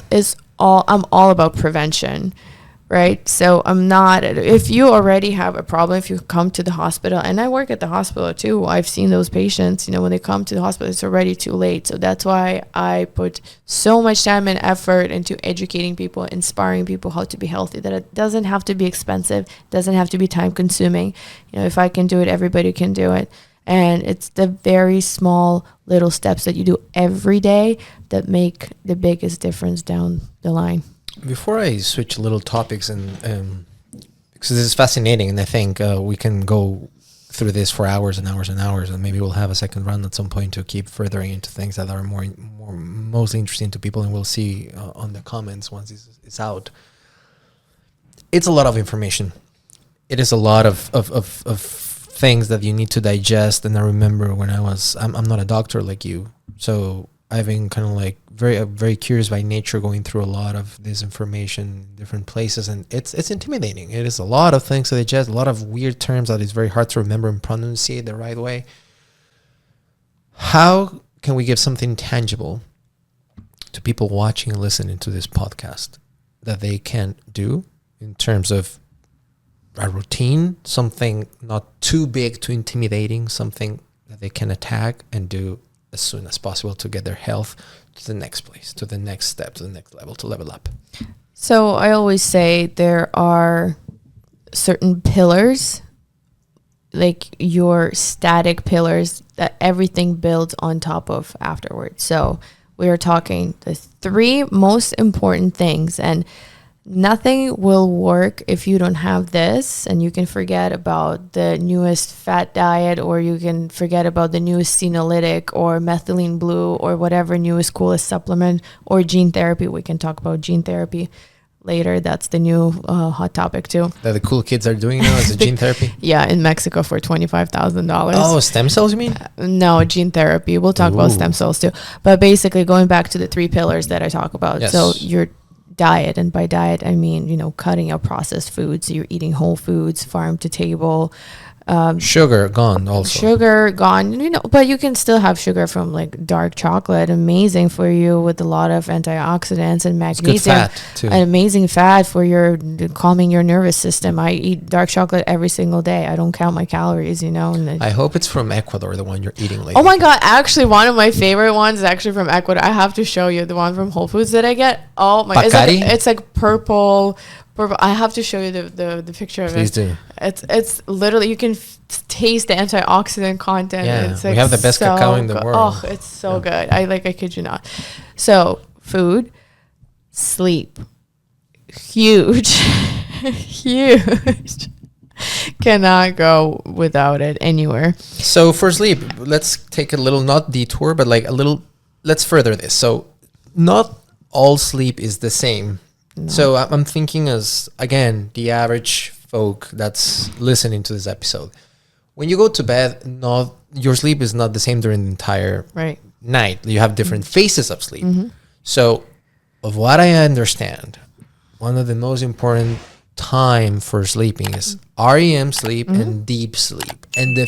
I'm all about prevention. Right. So if you already have a problem, if you come to the hospital, and I work at the hospital too, I've seen those patients, when they come to the hospital, it's already too late. So that's why I put so much time and effort into educating people, inspiring people how to be healthy, that it doesn't have to be expensive, doesn't have to be time consuming. If I can do it, everybody can do it. And it's the very small little steps that you do every day that make the biggest difference down the line. Before I switch little topics, and because this is fascinating, and I think we can go through this for hours and hours and hours, and maybe we'll have a second round at some point to keep furthering into things that are more mostly interesting to people, and we'll see on the comments once this is out. It's a lot of information. It is a lot of things that you need to digest. And I remember when I'm not a doctor like you, so I've been kind of like very curious by nature, going through a lot of this information in different places, and it's intimidating. It is a lot of things to digest, a lot of weird terms that is very hard to remember and pronunciate the right way. How can we give something tangible to people watching and listening to this podcast that they can do in terms of a routine, something not too big, too intimidating, something that they can attack and do as soon as possible to get their health to the next place, to the next step, to the next level, to level up? So I always say there are certain pillars, like your static pillars, that everything builds on top of afterwards. So we are talking the 3 most important things, and nothing will work if you don't have this. And you can forget about the newest fat diet, or you can forget about the newest senolytic or methylene blue or whatever newest coolest supplement, or gene therapy. We can talk about gene therapy later. That's the new hot topic too. That the cool kids are doing now is the gene therapy? Yeah, in Mexico for $25,000. Oh, stem cells, you mean? No, gene therapy. We'll talk about stem cells too. But basically going back to the 3 pillars that I talk about. Yes. So your diet, and by diet I mean cutting out processed foods. So you're eating whole foods, farm to table. Sugar gone also. Sugar gone, but you can still have sugar from like dark chocolate. Amazing for you with a lot of antioxidants and magnesium. It's good fat too. An amazing fat for calming your nervous system. I eat dark chocolate every single day. I don't count my calories, And I hope it's from Ecuador, the one you're eating lately. Oh my God. Actually, one of my favorite ones is actually from Ecuador. I have to show you the one from Whole Foods that I get. Oh my, it's like purple. I have to show you the picture of Please it. do. It's literally, you can taste the antioxidant content. Yeah, it's we have the best cacao in the world. Oh, it's so good. I kid you not. So food, sleep, huge, huge. Cannot go without it anywhere. So for sleep, let's take a little, not detour, but like a little, let's further this. So not all sleep is the same. No. So I'm thinking as, again, the average folk that's listening to this episode. When you go to bed, your sleep is not the same during the entire night. You have different phases of sleep. Mm-hmm. So of what I understand, one of the most important time for sleeping is REM sleep and deep sleep. And the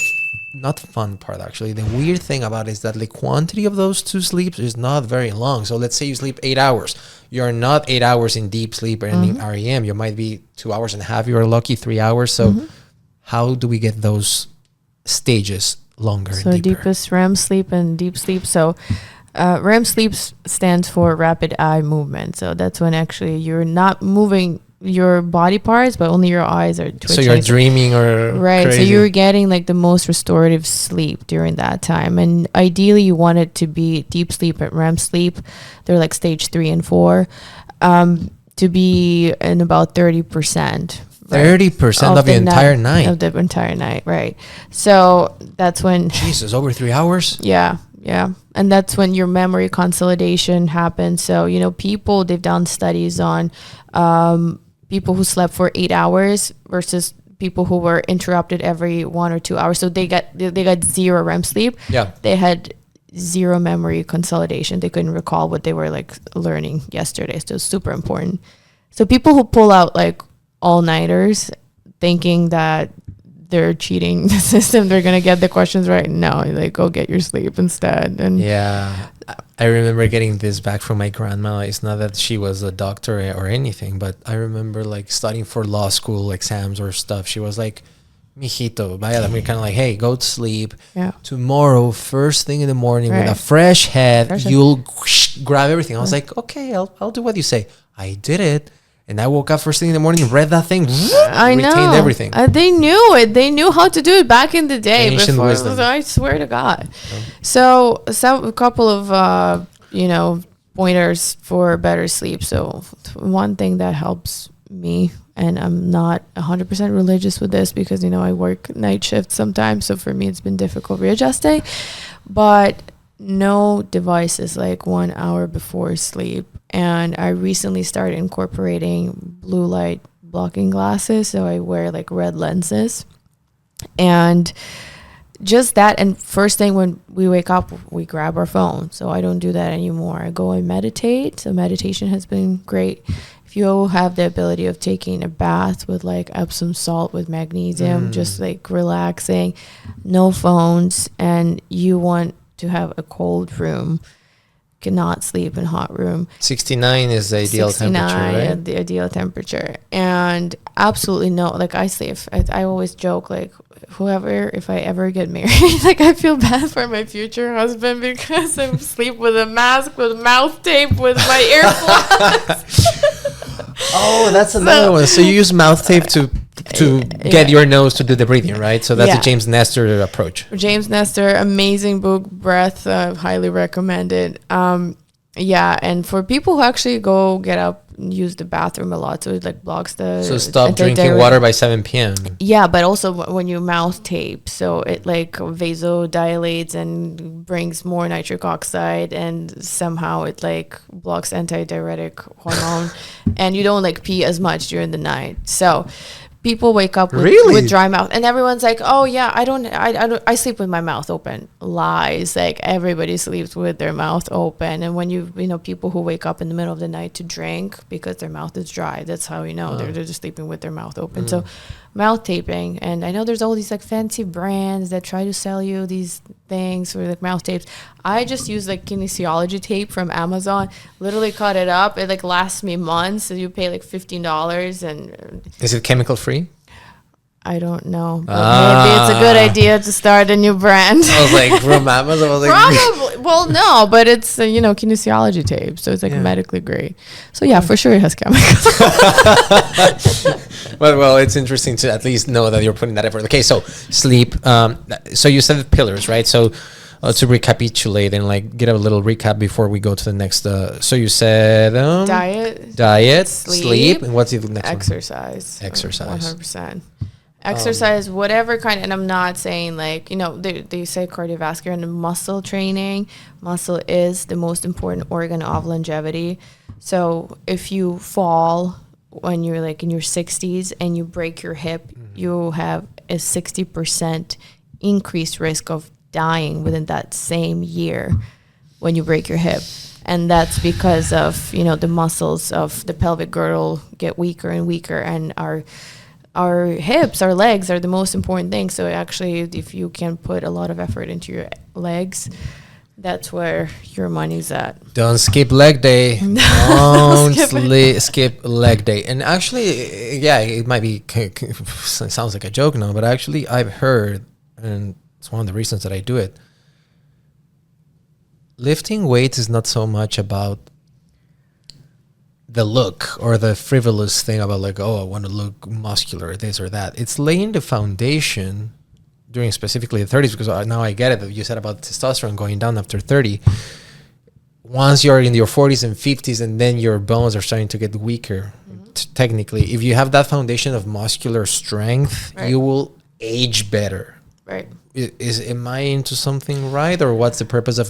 not fun part, actually, the weird thing about it is that the quantity of those 2 sleeps is not very long. So let's say you sleep 8 hours. You're not 8 hours in deep sleep or in REM. You might be 2 hours and a half. You're lucky 3 hours. So how do we get those stages longer and deeper? Deepest REM sleep and deep sleep. So REM sleep stands for rapid eye movement. So that's when actually you're not moving your body parts, but only your eyes are twitching. So you're dreaming or crazy. So you're getting like the most restorative sleep during that time. And ideally you want it to be deep sleep and REM sleep. They're like stage 3 and 4, to be in about 30% 30% of the entire night. Of the entire night, right. So that's when... Jesus, over 3 hours? Yeah. And that's when your memory consolidation happens. So, people, they've done studies on people who slept for 8 hours versus people who were interrupted every 1 or 2 hours. So they got 0 REM sleep. Yeah. They had 0 memory consolidation. They couldn't recall what they were like learning yesterday. So it's super important. So people who pull out like all-nighters thinking that they're cheating the system, they're gonna get the questions right. No, like, go get your sleep instead. And I remember getting this back from my grandma. It's not that she was a doctor or anything, but I remember like studying for law school exams or stuff. She was like, mijito, vaya, we're kind of like, hey, go to sleep. Yeah. Tomorrow, first thing in the morning, with a fresh head, you'll grab everything. I was like, okay, I'll do what you say. I did it. And I woke up first thing in the morning, read that thing, retained everything. They knew it. They knew how to do it back in the day. Ancient wisdom. I swear to God. Yeah. So a couple of, pointers for better sleep. So one thing that helps me, and I'm not 100% religious with this because, I work night shift sometimes. So for me, it's been difficult readjusting. But no devices like 1 hour before sleep. And I recently started incorporating blue light blocking glasses. So I wear like red lenses. And just that. And first thing when we wake up, we grab our phone. So I don't do that anymore. I go and meditate. So meditation has been great. If you have the ability of taking a bath with like Epsom salt with magnesium, just like relaxing, no phones, and you want to have a cold room, cannot sleep in hot room. 69 is the ideal temperature, right? The ideal temperature. And absolutely no, like I always joke, like, if I ever get married, like I feel bad for my future husband because I sleep with a mask, with mouth tape, with my earplugs. Oh, that's another one. So you use mouth tape to get your nose to do the breathing, right? So that's a James Nestor approach. James Nestor, amazing book, Breath, highly recommended. And for people who actually go get up and use the bathroom a lot, so it like blocks the... So stop drinking water by 7 p.m. Yeah, but also when you mouth tape, so it like vasodilates and brings more nitric oxide, and somehow it like blocks antidiuretic hormone, and you don't like pee as much during the night. So people wake up with dry mouth, and everyone's like, oh yeah, I sleep with my mouth open. Lies. Like everybody sleeps with their mouth open. And when people who wake up in the middle of the night to drink because their mouth is dry, that's how they're just sleeping with their mouth open. So mouth taping, and I know there's all these like fancy brands that try to sell you these things for like mouth tapes. I just use like kinesiology tape from Amazon, literally cut it up. It like lasts me months. So you pay like $15. And is it chemical free? I don't know, but maybe it's a good idea to start a new brand. I was like, from Amazon? I was like, probably. Well, no, but it's kinesiology tape, so it's like medically grade. So yeah, for sure it has chemicals. Well, it's interesting to at least know that you're putting that effort. Okay, so sleep. So you said the pillars, right? So to recapitulate and like get a little recap before we go to the next. So you said diet, sleep, and what's the next one? Exercise. 100%. Exercise, whatever kind, and I'm not saying like, they say cardiovascular and muscle training. Muscle is the most important organ of longevity. So if you fall when you're like in your 60s and you break your hip, you have a 60% increased risk of dying within that same year when you break your hip. And that's because of, the muscles of the pelvic girdle get weaker and weaker, and our hips, our legs are the most important thing. So actually, if you can put a lot of effort into your legs, that's where your money's at. Don't skip leg day. Don't skip leg day. And actually, it might be, sounds like a joke now, but actually I've heard, and it's one of the reasons that I do it, lifting weights is not so much about the look or the frivolous thing about like, oh, I want to look muscular, this or that. It's laying the foundation during specifically the 30s, because now I get it that you said about testosterone going down after 30. Once you're in your 40s and 50s and then your bones are starting to get weaker, technically, if you have that foundation of muscular strength, Right. you will age better. Right. Am I into something right, or what's the purpose of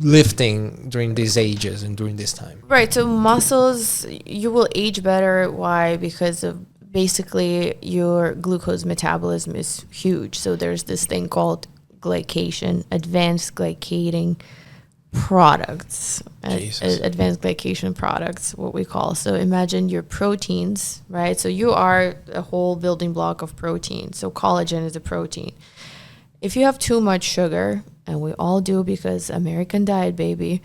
lifting during these ages and during this time? Right. So muscles, you will age better. Why? Because of basically your glucose metabolism is huge. So there's this thing called glycation, advanced glycating products, advanced glycation products, what we call. So imagine your proteins, right? So you are a whole building block of protein. So collagen is a protein. If you have too much sugar, and we all do because American diet, baby.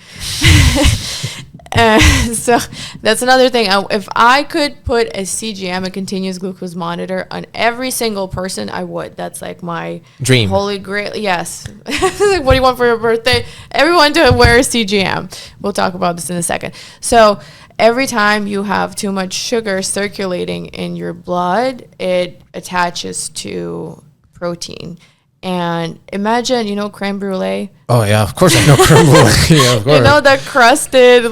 So that's another thing. If I could put a CGM, a continuous glucose monitor, on every single person, I would. That's like my dream. Holy grail. Yes. Like, what do you want for your birthday? Everyone to wear a CGM. We'll talk about this in a second. So every time you have too much sugar circulating in your blood, it attaches to protein. And imagine, creme brulee. Oh yeah, of course I know creme brulee. Yeah, of course. The crusted,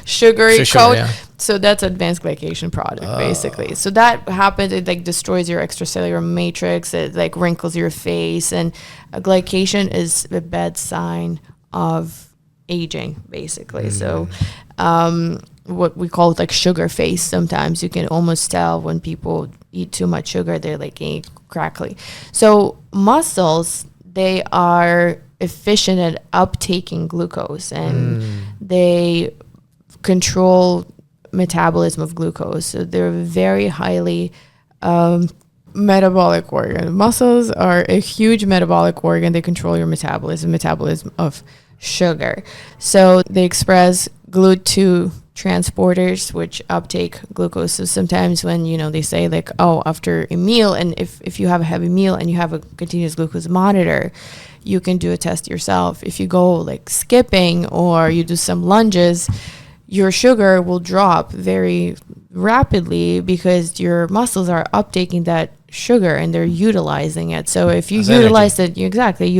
sugary Sure, coat. yeah. So that's advanced glycation product, basically. So that happens. It destroys your extracellular matrix. It wrinkles your face, and glycation is a bad sign of aging, basically. So what we call sugar face. Sometimes you can almost tell when people eat too much sugar, they're crackly. So muscles, they are efficient at uptaking glucose, and they control metabolism of glucose. So they're very highly metabolic organ. Muscles are a huge metabolic organ. They control your metabolism of sugar. So they express GLUT2 transporters, which uptake glucose. So sometimes when they say after a meal, and if you have a heavy meal and you have a continuous glucose monitor, you can do a test yourself. If you go skipping or you do some lunges, your sugar will drop very rapidly because your muscles are uptaking that sugar and they're utilizing it. So if you utilize it, you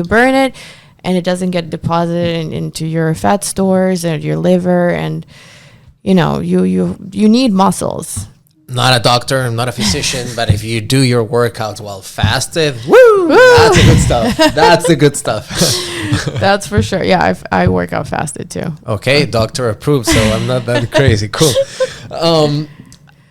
burn it, and it doesn't get deposited into your fat stores and your liver, and you need muscles. Not a doctor, I'm not a physician, but if you do your workouts while fasted, woo! That's the good stuff. That's the good stuff. That's for sure. Yeah, I work out fasted too. Okay, doctor approved, so I'm not that crazy. Cool.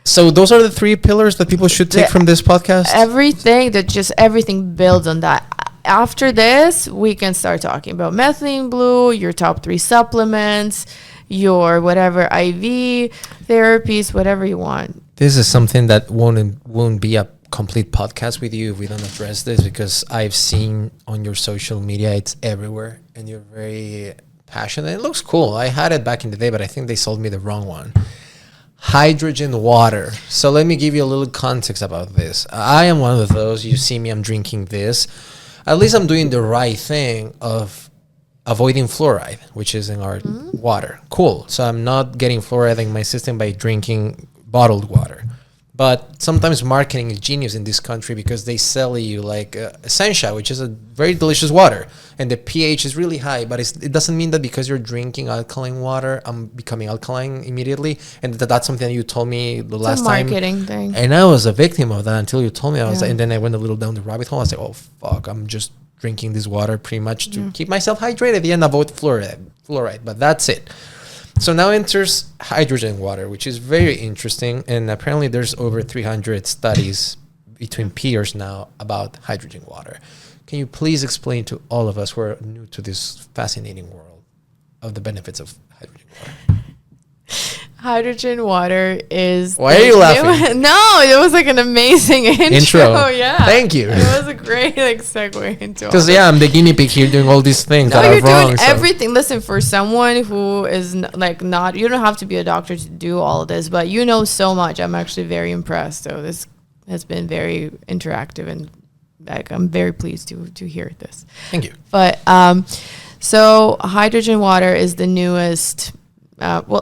So those are the 3 pillars that people should take from this podcast? Everything builds on that. After this, we can start talking about methylene blue, your top 3 supplements, your whatever IV therapies, whatever you want. This is something that won't be a complete podcast with you if we don't address this, because I've seen on your social media, it's everywhere, and you're very passionate. It looks cool. I had it back in the day, but I think they sold me the wrong one. Hydrogen water. So let me give you a little context about this. I am one of those. You see me, I'm drinking this. At least I'm doing the right thing of avoiding fluoride, which is in our water. Cool. So I'm not getting fluoride in my system by drinking bottled water. But sometimes marketing is genius in this country, because they sell you Essentia, which is a very delicious water, and the pH is really high, but it doesn't mean that because you're drinking alkaline water, I'm becoming alkaline immediately. And that's something that you told me the last time. It's a marketing thing. And I was a victim of that until you told me. And then I went a little down the rabbit hole. I was like, oh, fuck, I'm just drinking this water pretty much to keep myself hydrated and avoid fluoride. But that's it. So now enters hydrogen water, which is very interesting. And apparently there's over 300 studies between peers now about hydrogen water. Can you please explain to all of us who are new to this fascinating world of the benefits of hydrogen water? Hydrogen water is... Why are you laughing? No, it was an amazing intro. Yeah. Thank you. It was a great segue into because I'm the guinea pig here doing all these things that are wrong. You're doing everything. Listen, for someone who is not... You don't have to be a doctor to do all of this, but you know so much. I'm actually very impressed. So this has been very interactive, and I'm very pleased to hear this. Thank you. But so hydrogen water is the newest...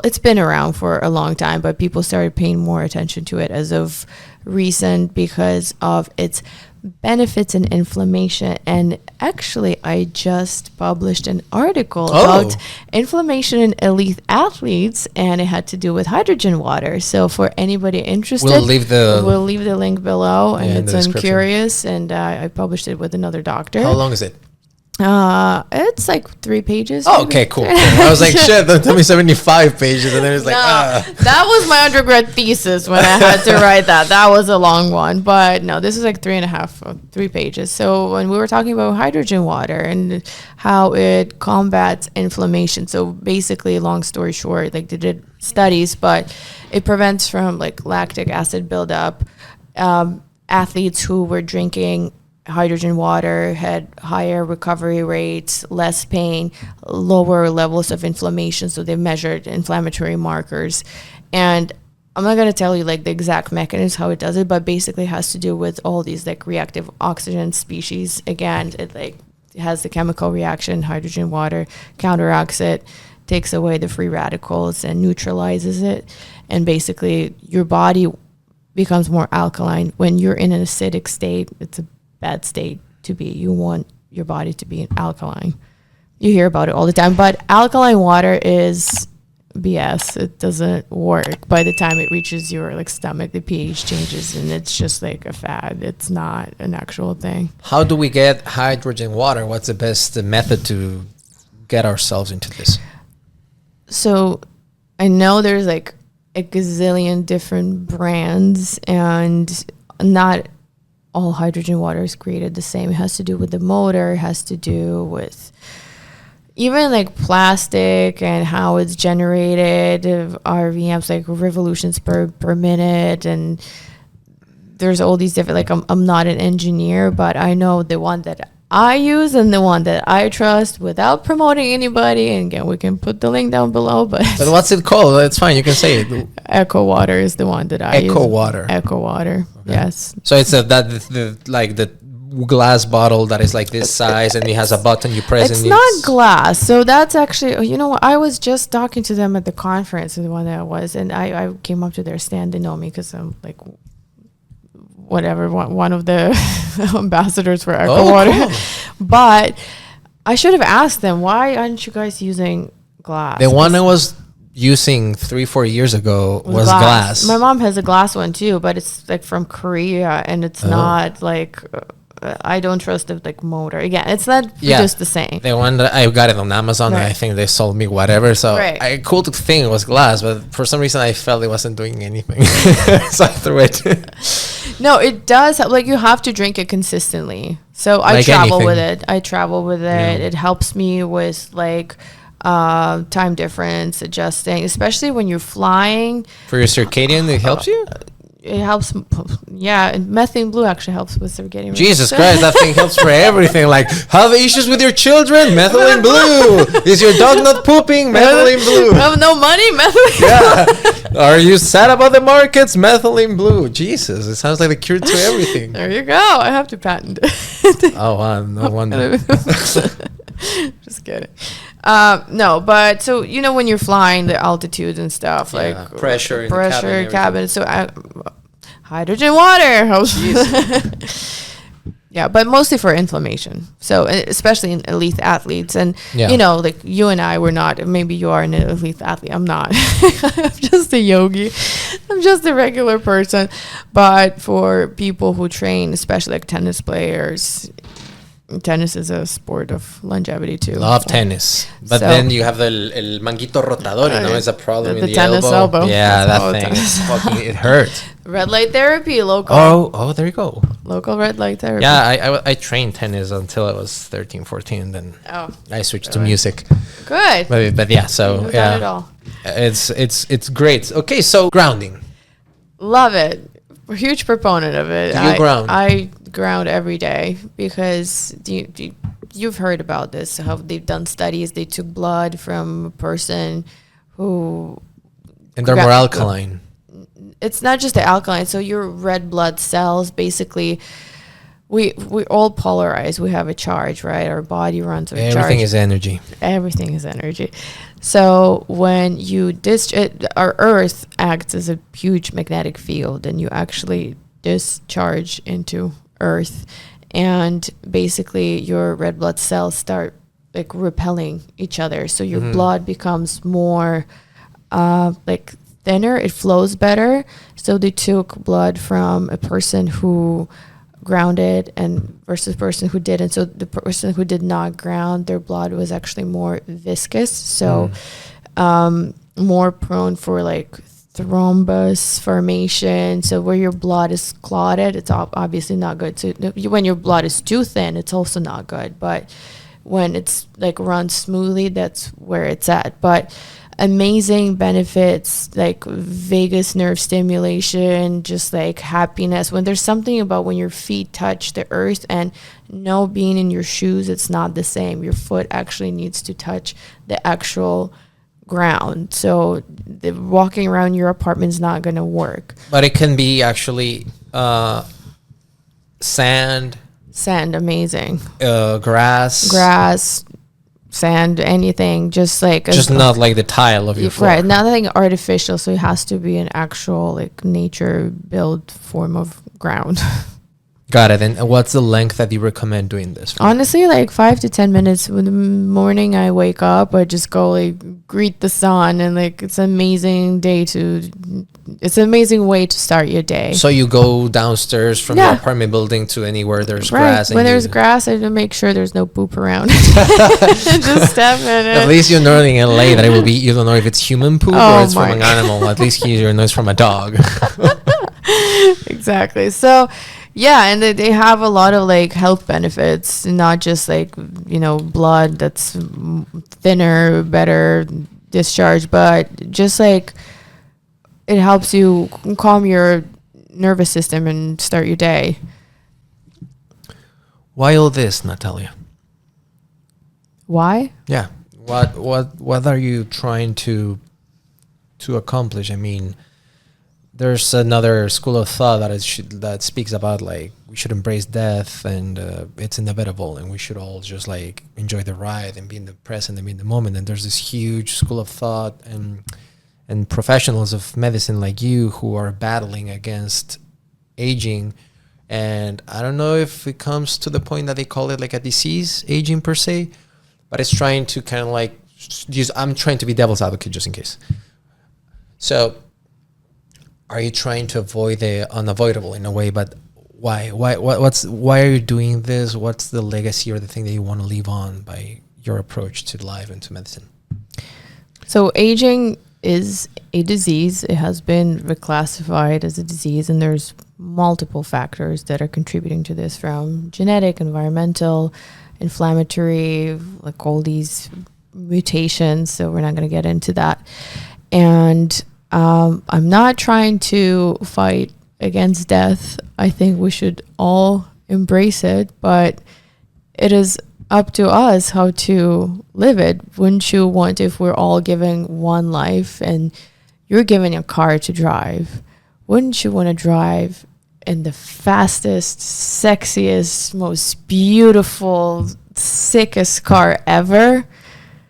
it's been around for a long time, but people started paying more attention to it as of recent because of its benefits in inflammation. And actually, I just published an article about inflammation in elite athletes, and it had to do with hydrogen water. So for anybody interested, we'll leave the link below, and it's on Curious, and I published it with another doctor. How long is it? It's like 3 pages. Oh, okay, cool. I was like, shit, don't tell me 75 pages. And then it's like, That was my undergrad thesis when I had to write that. That was a long one. But no, this is like 3 pages. So when we were talking about hydrogen water and how it combats inflammation. So basically, long story short, like they did studies, but it prevents from like lactic acid buildup. Athletes who were drinking hydrogen water had higher recovery rates, less pain, lower levels of inflammation. So they measured inflammatory markers. And I'm not going to tell you like the exact mechanism how it does it, but basically it has to do with all these like reactive oxygen species. Again, it has the chemical reaction, hydrogen water counteracts it, takes away the free radicals and neutralizes it. And basically your body becomes more alkaline. When you're in an acidic state, it's a bad state to be. You want your body to be alkaline. You hear about it all the time, but alkaline water is BS. It doesn't work. By the time it reaches your like stomach, the pH changes, and it's just like a fad. It's not an actual thing. How do we get hydrogen water? What's the best method to get ourselves into this? So I know there's like a gazillion different brands, and not all hydrogen water is created the same. It has to do with the motor, it has to do with even like plastic and how it's generated, RVMs, like revolutions per minute. And there's all these different, like I'm not an engineer, but I know the one that I use and the one that I trust without promoting anybody. And again, we can put the link down below. But what's it called? It's fine. You can say it. Echo Water is the one that I use. Echo Water. Echo Water. Okay. Yes. So it's the glass bottle that is like this size, and it has a button you press. It's not glass. So that's actually, you know what? I was just talking to them at the conference, the one that I was, and I came up to their stand. They know me because I'm like, whatever, one of the ambassadors for Echo Water. Cool. But I should have asked them, why aren't you guys using glass? The one I was using 3-4 years ago was glass. My mom has a glass one too, but it's like from Korea, and it's not like I don't trust the like motor. Again, it's not just the same. The one that I got it on Amazon, and I think they sold me whatever. So I cool to think it was glass, but for some reason I felt it wasn't doing anything, so I threw it. No, it does. Like you have to drink it consistently. So I travel with it. It helps me with like time difference adjusting, especially when you're flying. For your circadian, it helps you? It helps, yeah. And methylene blue actually helps with circadian. Jesus Christ, that thing helps for everything. Like, have issues with your children? Methylene blue. Is your dog not pooping? Methylene blue. Have no money? Methylene. Yeah. Are you sad about the markets? Methylene blue. Jesus, it sounds like the cure to everything. There you go. I have to patent it. Oh, wow, no wonder. Just kidding. No, but so you know when you're flying, the altitudes and stuff, like pressure, cabin. So hydrogen water helps. Yeah, but mostly for inflammation. So especially in elite athletes, and you know, like you and I were not. Maybe you are an elite athlete. I'm not. I'm just a yogi. I'm just a regular person. But for people who train, especially like tennis players. Tennis is a sport of longevity too. Love tennis, but then you have the el manguito rotador. You know, it's a problem in the tennis elbow. Yeah, that thing. It hurt. Red light therapy, local. Oh, there you go. Local red light therapy. Yeah, I trained tennis until I was 13, 14. Then I switched to music. Good. But yeah, so yeah, it all. It's great. Okay, so grounding. Love it. A huge proponent of it. Do you ground? I ground every day because you've heard about this, how they've done studies. They took blood from a person who... And they're more alkaline. It's not just the alkaline. So your red blood cells, basically, we all polarize. We have a charge, right? Our body runs on charge. Everything is energy. Everything is energy. So when you our Earth acts as a huge magnetic field, and you actually discharge into earth, and basically your red blood cells start like repelling each other, so your blood becomes more like thinner, it flows better. So they took blood from a person who grounded and versus person who didn't. So the person who did not ground, their blood was actually more viscous, so more prone for like thrombus formation. So where your blood is clotted, it's obviously not good. So when your blood is too thin, it's also not good. But when it's like runs smoothly, that's where it's at. But amazing benefits like vagus nerve stimulation, just like happiness. When there's something about when your feet touch the earth, and no being in your shoes, it's not the same. Your foot actually needs to touch the actual ground. So the walking around your apartment is not going to work. But it can be actually sand, amazing. Grass, Sand, anything, just like just not like the tile of your floor. Right, nothing artificial. So it has to be an actual like nature built form of ground. Got it. And what's the length that you recommend doing this for? Honestly, like 5 to 10 minutes. In the morning I wake up, I just go like greet the sun, and like it's an amazing way to start your day. So you go downstairs from your apartment building to anywhere there's grass. When there's grass, I make sure there's no poop around. Just step in it. At least you know in LA that it will be, you don't know if it's human poop or it's from an animal. At least here you know it's from a dog. Exactly. So yeah, and they have a lot of like health benefits, not just like, blood that's thinner, better discharge, but just like it helps you calm your nervous system and start your day. Why all this, Nataliya? Why? Yeah. What are you trying to accomplish? I mean, there's another school of thought that speaks about like we should embrace death, and it's inevitable, and we should all just like enjoy the ride and be in the present and be in the moment. And there's this huge school of thought and professionals of medicine like you who are battling against aging. And I don't know if it comes to the point that they call it like a disease, aging per se, but it's trying to kind of like I'm trying to be devil's advocate just in case. So are you trying to avoid the unavoidable in a way? But why? Why are you doing this? What's the legacy or the thing that you want to leave on by your approach to life and to medicine? So aging is a disease. It has been reclassified as a disease, and there's multiple factors that are contributing to this, from genetic, environmental, inflammatory, like all these mutations. So we're not going to get into that. And I'm not trying to fight against death. I think we should all embrace it, but it is up to us how to live it. Wouldn't you want, if we're all given one life and you're given a car to drive, wouldn't you want to drive in the fastest, sexiest, most beautiful, sickest car ever?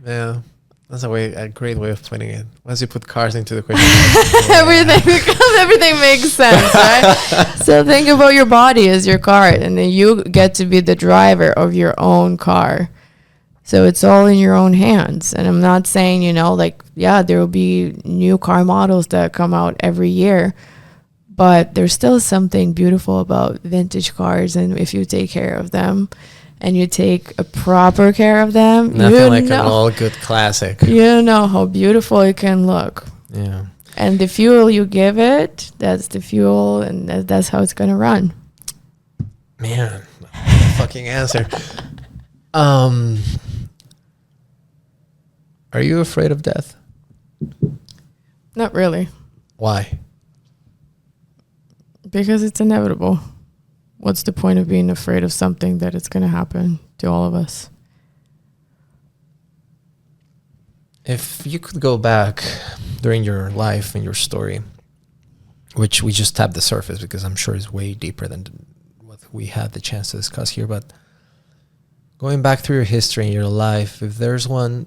Yeah. That's a great way of putting it. Once you put cars into the question, everything makes sense, right? So think about your body as your car, and then you get to be the driver of your own car. So it's all in your own hands. And I'm not saying, there will be new car models that come out every year, but there's still something beautiful about vintage cars, and if you take care of them and you take a proper care of them, nothing like an all good classic. You know how beautiful it can look. Yeah. And the fuel you give it, that's the fuel, and that's how it's gonna run. Man, fucking answer. Are you afraid of death? Not really. Why? Because it's inevitable. What's the point of being afraid of something that it's going to happen to all of us? If you could go back during your life and your story, which we just tapped the surface because I'm sure it's way deeper than what we had the chance to discuss here, but going back through your history and your life, if there's one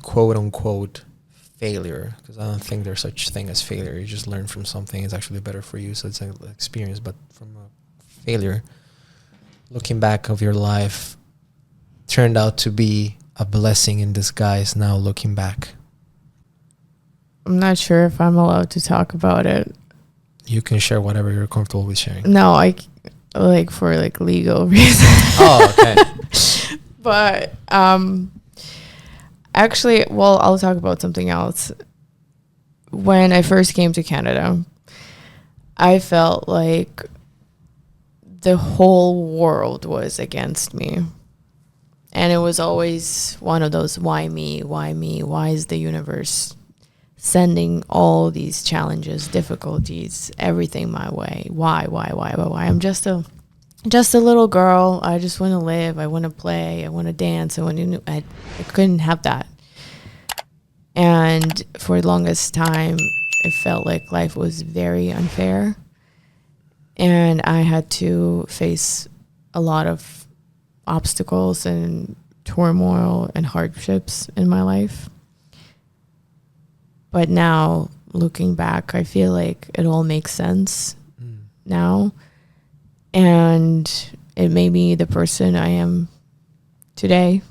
quote unquote failure, because I don't think there's such thing as failure. You just learn from something. It's actually better for you. So it's an experience, but from a failure, looking back of your life, turned out to be a blessing in disguise now looking back? I'm not sure if I'm allowed to talk about it. You can share whatever you're comfortable with sharing. No, for legal reasons. Oh, okay. But actually, well, I'll talk about something else. When I first came to Canada, I felt like the whole world was against me. And it was always one of those, why me? Why me? Why is the universe sending all these challenges, difficulties, everything my way? Why? I'm just a little girl. I just want to live. I want to play. I want to dance. I couldn't have that. And for the longest time, it felt like life was very unfair. And I had to face a lot of obstacles and turmoil and hardships in my life. But now, looking back, I feel like it all makes sense now. And it made me the person I am today.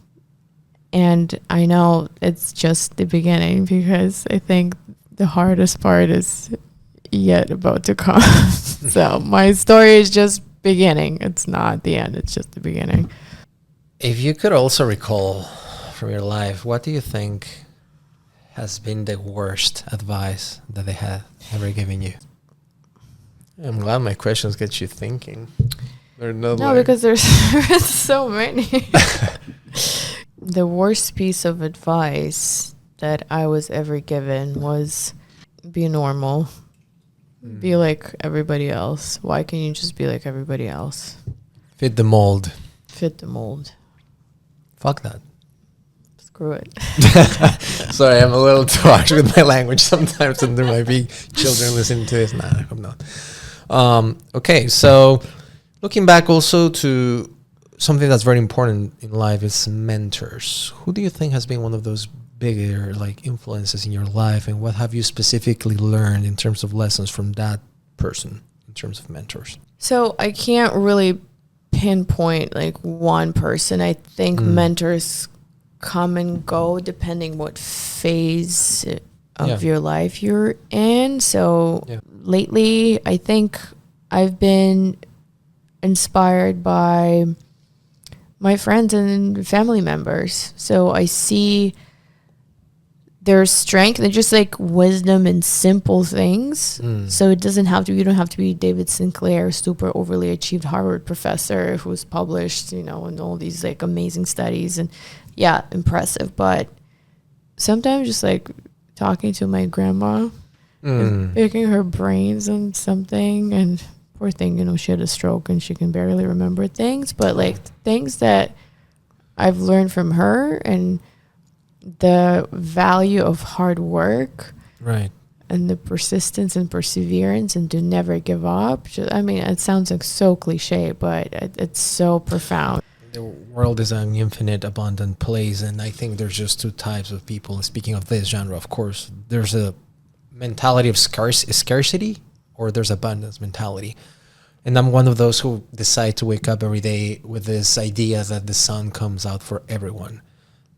And I know it's just the beginning, because I think the hardest part is yet about to come. So my story is just beginning. It's not the end. It's just the beginning. If you could also recall from your life, what do you think has been the worst advice that they have ever given you? I'm glad my questions get you thinking. Because there's so many. The worst piece of advice that I was ever given was be normal. Be like everybody else. Why can't you just be like everybody else? Fit the mold. Fit the mold. Fuck that. Screw it. Sorry, I'm a little too harsh with my language sometimes, and there might be children listening to this. Nah, I hope not. Okay, so looking back also to something that's very important in life is mentors. Who do you think has been one of those bigger influences in your life, and what have you specifically learned in terms of lessons from that person in terms of mentors? So I can't really pinpoint one person. I think mentors come and go depending what phase of your life you're in. So lately, I think I've been inspired by my friends and family members. So I see their strength and just wisdom in simple things. So it doesn't have to, you don't have to be David Sinclair, super overly achieved Harvard professor who's published, in all these amazing studies, and impressive. But sometimes just talking to my grandma and picking her brains on something, and poor thing, she had a stroke and she can barely remember things, but things that I've learned from her, and the value of hard work, right, and the persistence and perseverance, and to never give up. It sounds so cliche, but it's so profound. The world is an infinite, abundant place, and I think there's just two types of people. Speaking of this genre, of course, there's a mentality of scarcity, or there's abundance mentality. And I'm one of those who decide to wake up every day with this idea that the sun comes out for everyone.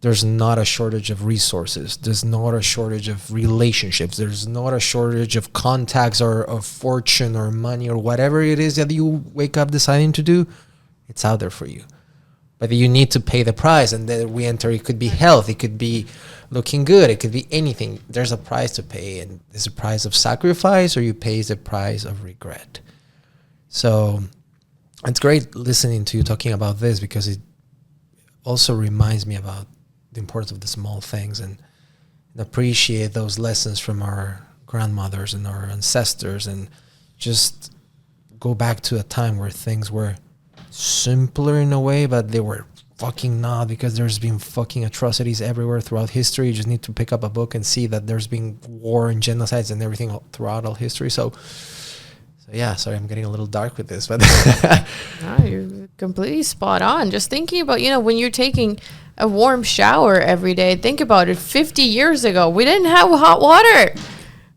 There's not a shortage of resources. There's not a shortage of relationships. There's not a shortage of contacts or of fortune or money or whatever it is that you wake up deciding to do. It's out there for you. But you need to pay the price. And then we enter, it could be health. It could be looking good. It could be anything. There's a price to pay. And there's a price of sacrifice, or you pay the price of regret. So it's great listening to you talking about this, because it also reminds me about the importance of the small things, and appreciate those lessons from our grandmothers and our ancestors, and just go back to a time where things were simpler in a way, but they were fucking not, because there's been fucking atrocities everywhere throughout history. You just need to pick up a book and see that there's been war and genocides and everything throughout all history. So yeah, sorry, I'm getting a little dark with this, but no, you're completely spot on. Just thinking about, when you're taking a warm shower every day, think about it. 50 years ago, we didn't have hot water.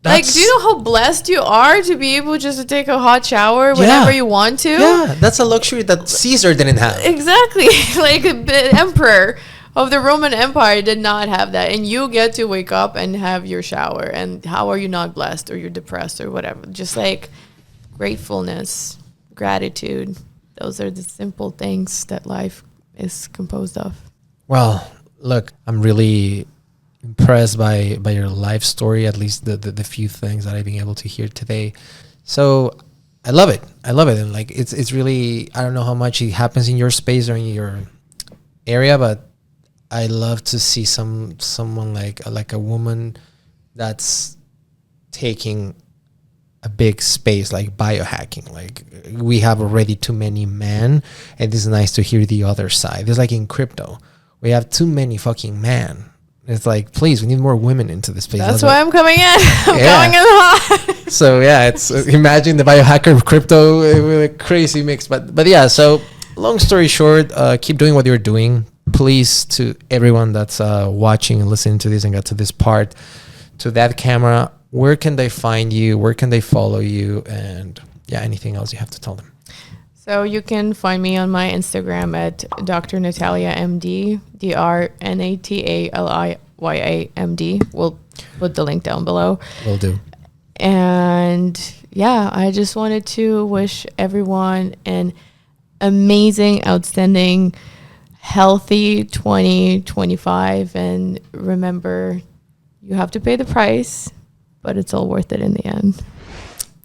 Like, do you know how blessed you are to be able just to take a hot shower whenever you want to? Yeah, that's a luxury that Caesar didn't have. Exactly. Like, the emperor of the Roman Empire did not have that. And you get to wake up and have your shower. And how are you not blessed, or you're depressed or whatever? Just like gratefulness, gratitude. Those are the simple things that life is composed of. Well, look, I'm really impressed by your life story, at least the few things that I've been able to hear today. So I love it. And like, it's really, I don't know how much it happens in your space or in your area, but I love to see someone like a woman that's taking a big space, like biohacking. Like, we have already too many men, and it's nice to hear the other side. It's like in crypto, we have too many fucking men. It's like, please, we need more women into this space. That's why I'm coming in. I'm coming in hot. So yeah, it's imagine the biohacker of crypto with a crazy mix. But yeah, so long story short, keep doing what you're doing. Please, to everyone that's watching and listening to this and got to this part, to that camera, where can they find you? Where can they follow you? And yeah, anything else you have to tell them? So you can find me on my Instagram at Dr. Nataliya MD, DrNataliya MD. We'll put the link down below. Will do. And yeah, I just wanted to wish everyone an amazing, outstanding, healthy 2025. And remember, you have to pay the price, but it's all worth it in the end.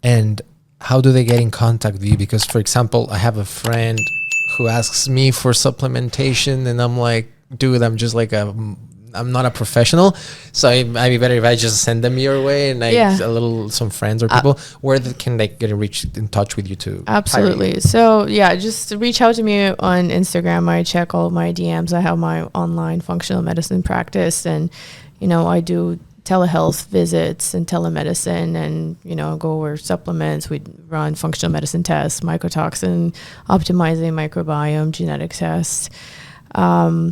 And how do they get in contact with you? Because, for example, I have a friend who asks me for supplementation, and I'm like, dude, I'm just like I'm not a professional, so I'd be better if I just send them your way, and some friends or people. Where can they get in touch with you too? Absolutely. So yeah, just reach out to me on Instagram. I check all of my DMs. I have my online functional medicine practice, and I do telehealth visits and telemedicine, and go over supplements. We run functional medicine tests, mycotoxin optimizing, microbiome, genetic tests. So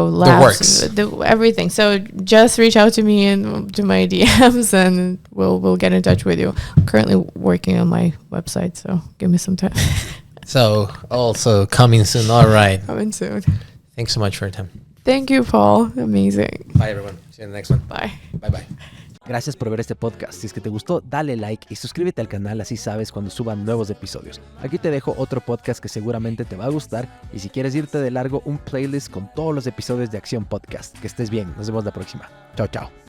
labs, everything. So just reach out to me and to my DMs, and we'll get in touch with you. I'm currently working on my website, so give me some time. So also coming soon. All right. Coming soon. Thanks so much for your time. Thank you, Paul. Amazing. Bye, everyone. See you in the next one. Bye. Bye. Gracias por ver este podcast. Si es que te gustó, dale like y suscríbete al canal, así sabes cuando suban nuevos episodios. Aquí te dejo otro podcast que seguramente te va a gustar, y si quieres irte de largo, un playlist con todos los episodios de Acción Podcast. Que estés bien. Nos vemos la próxima. Chao.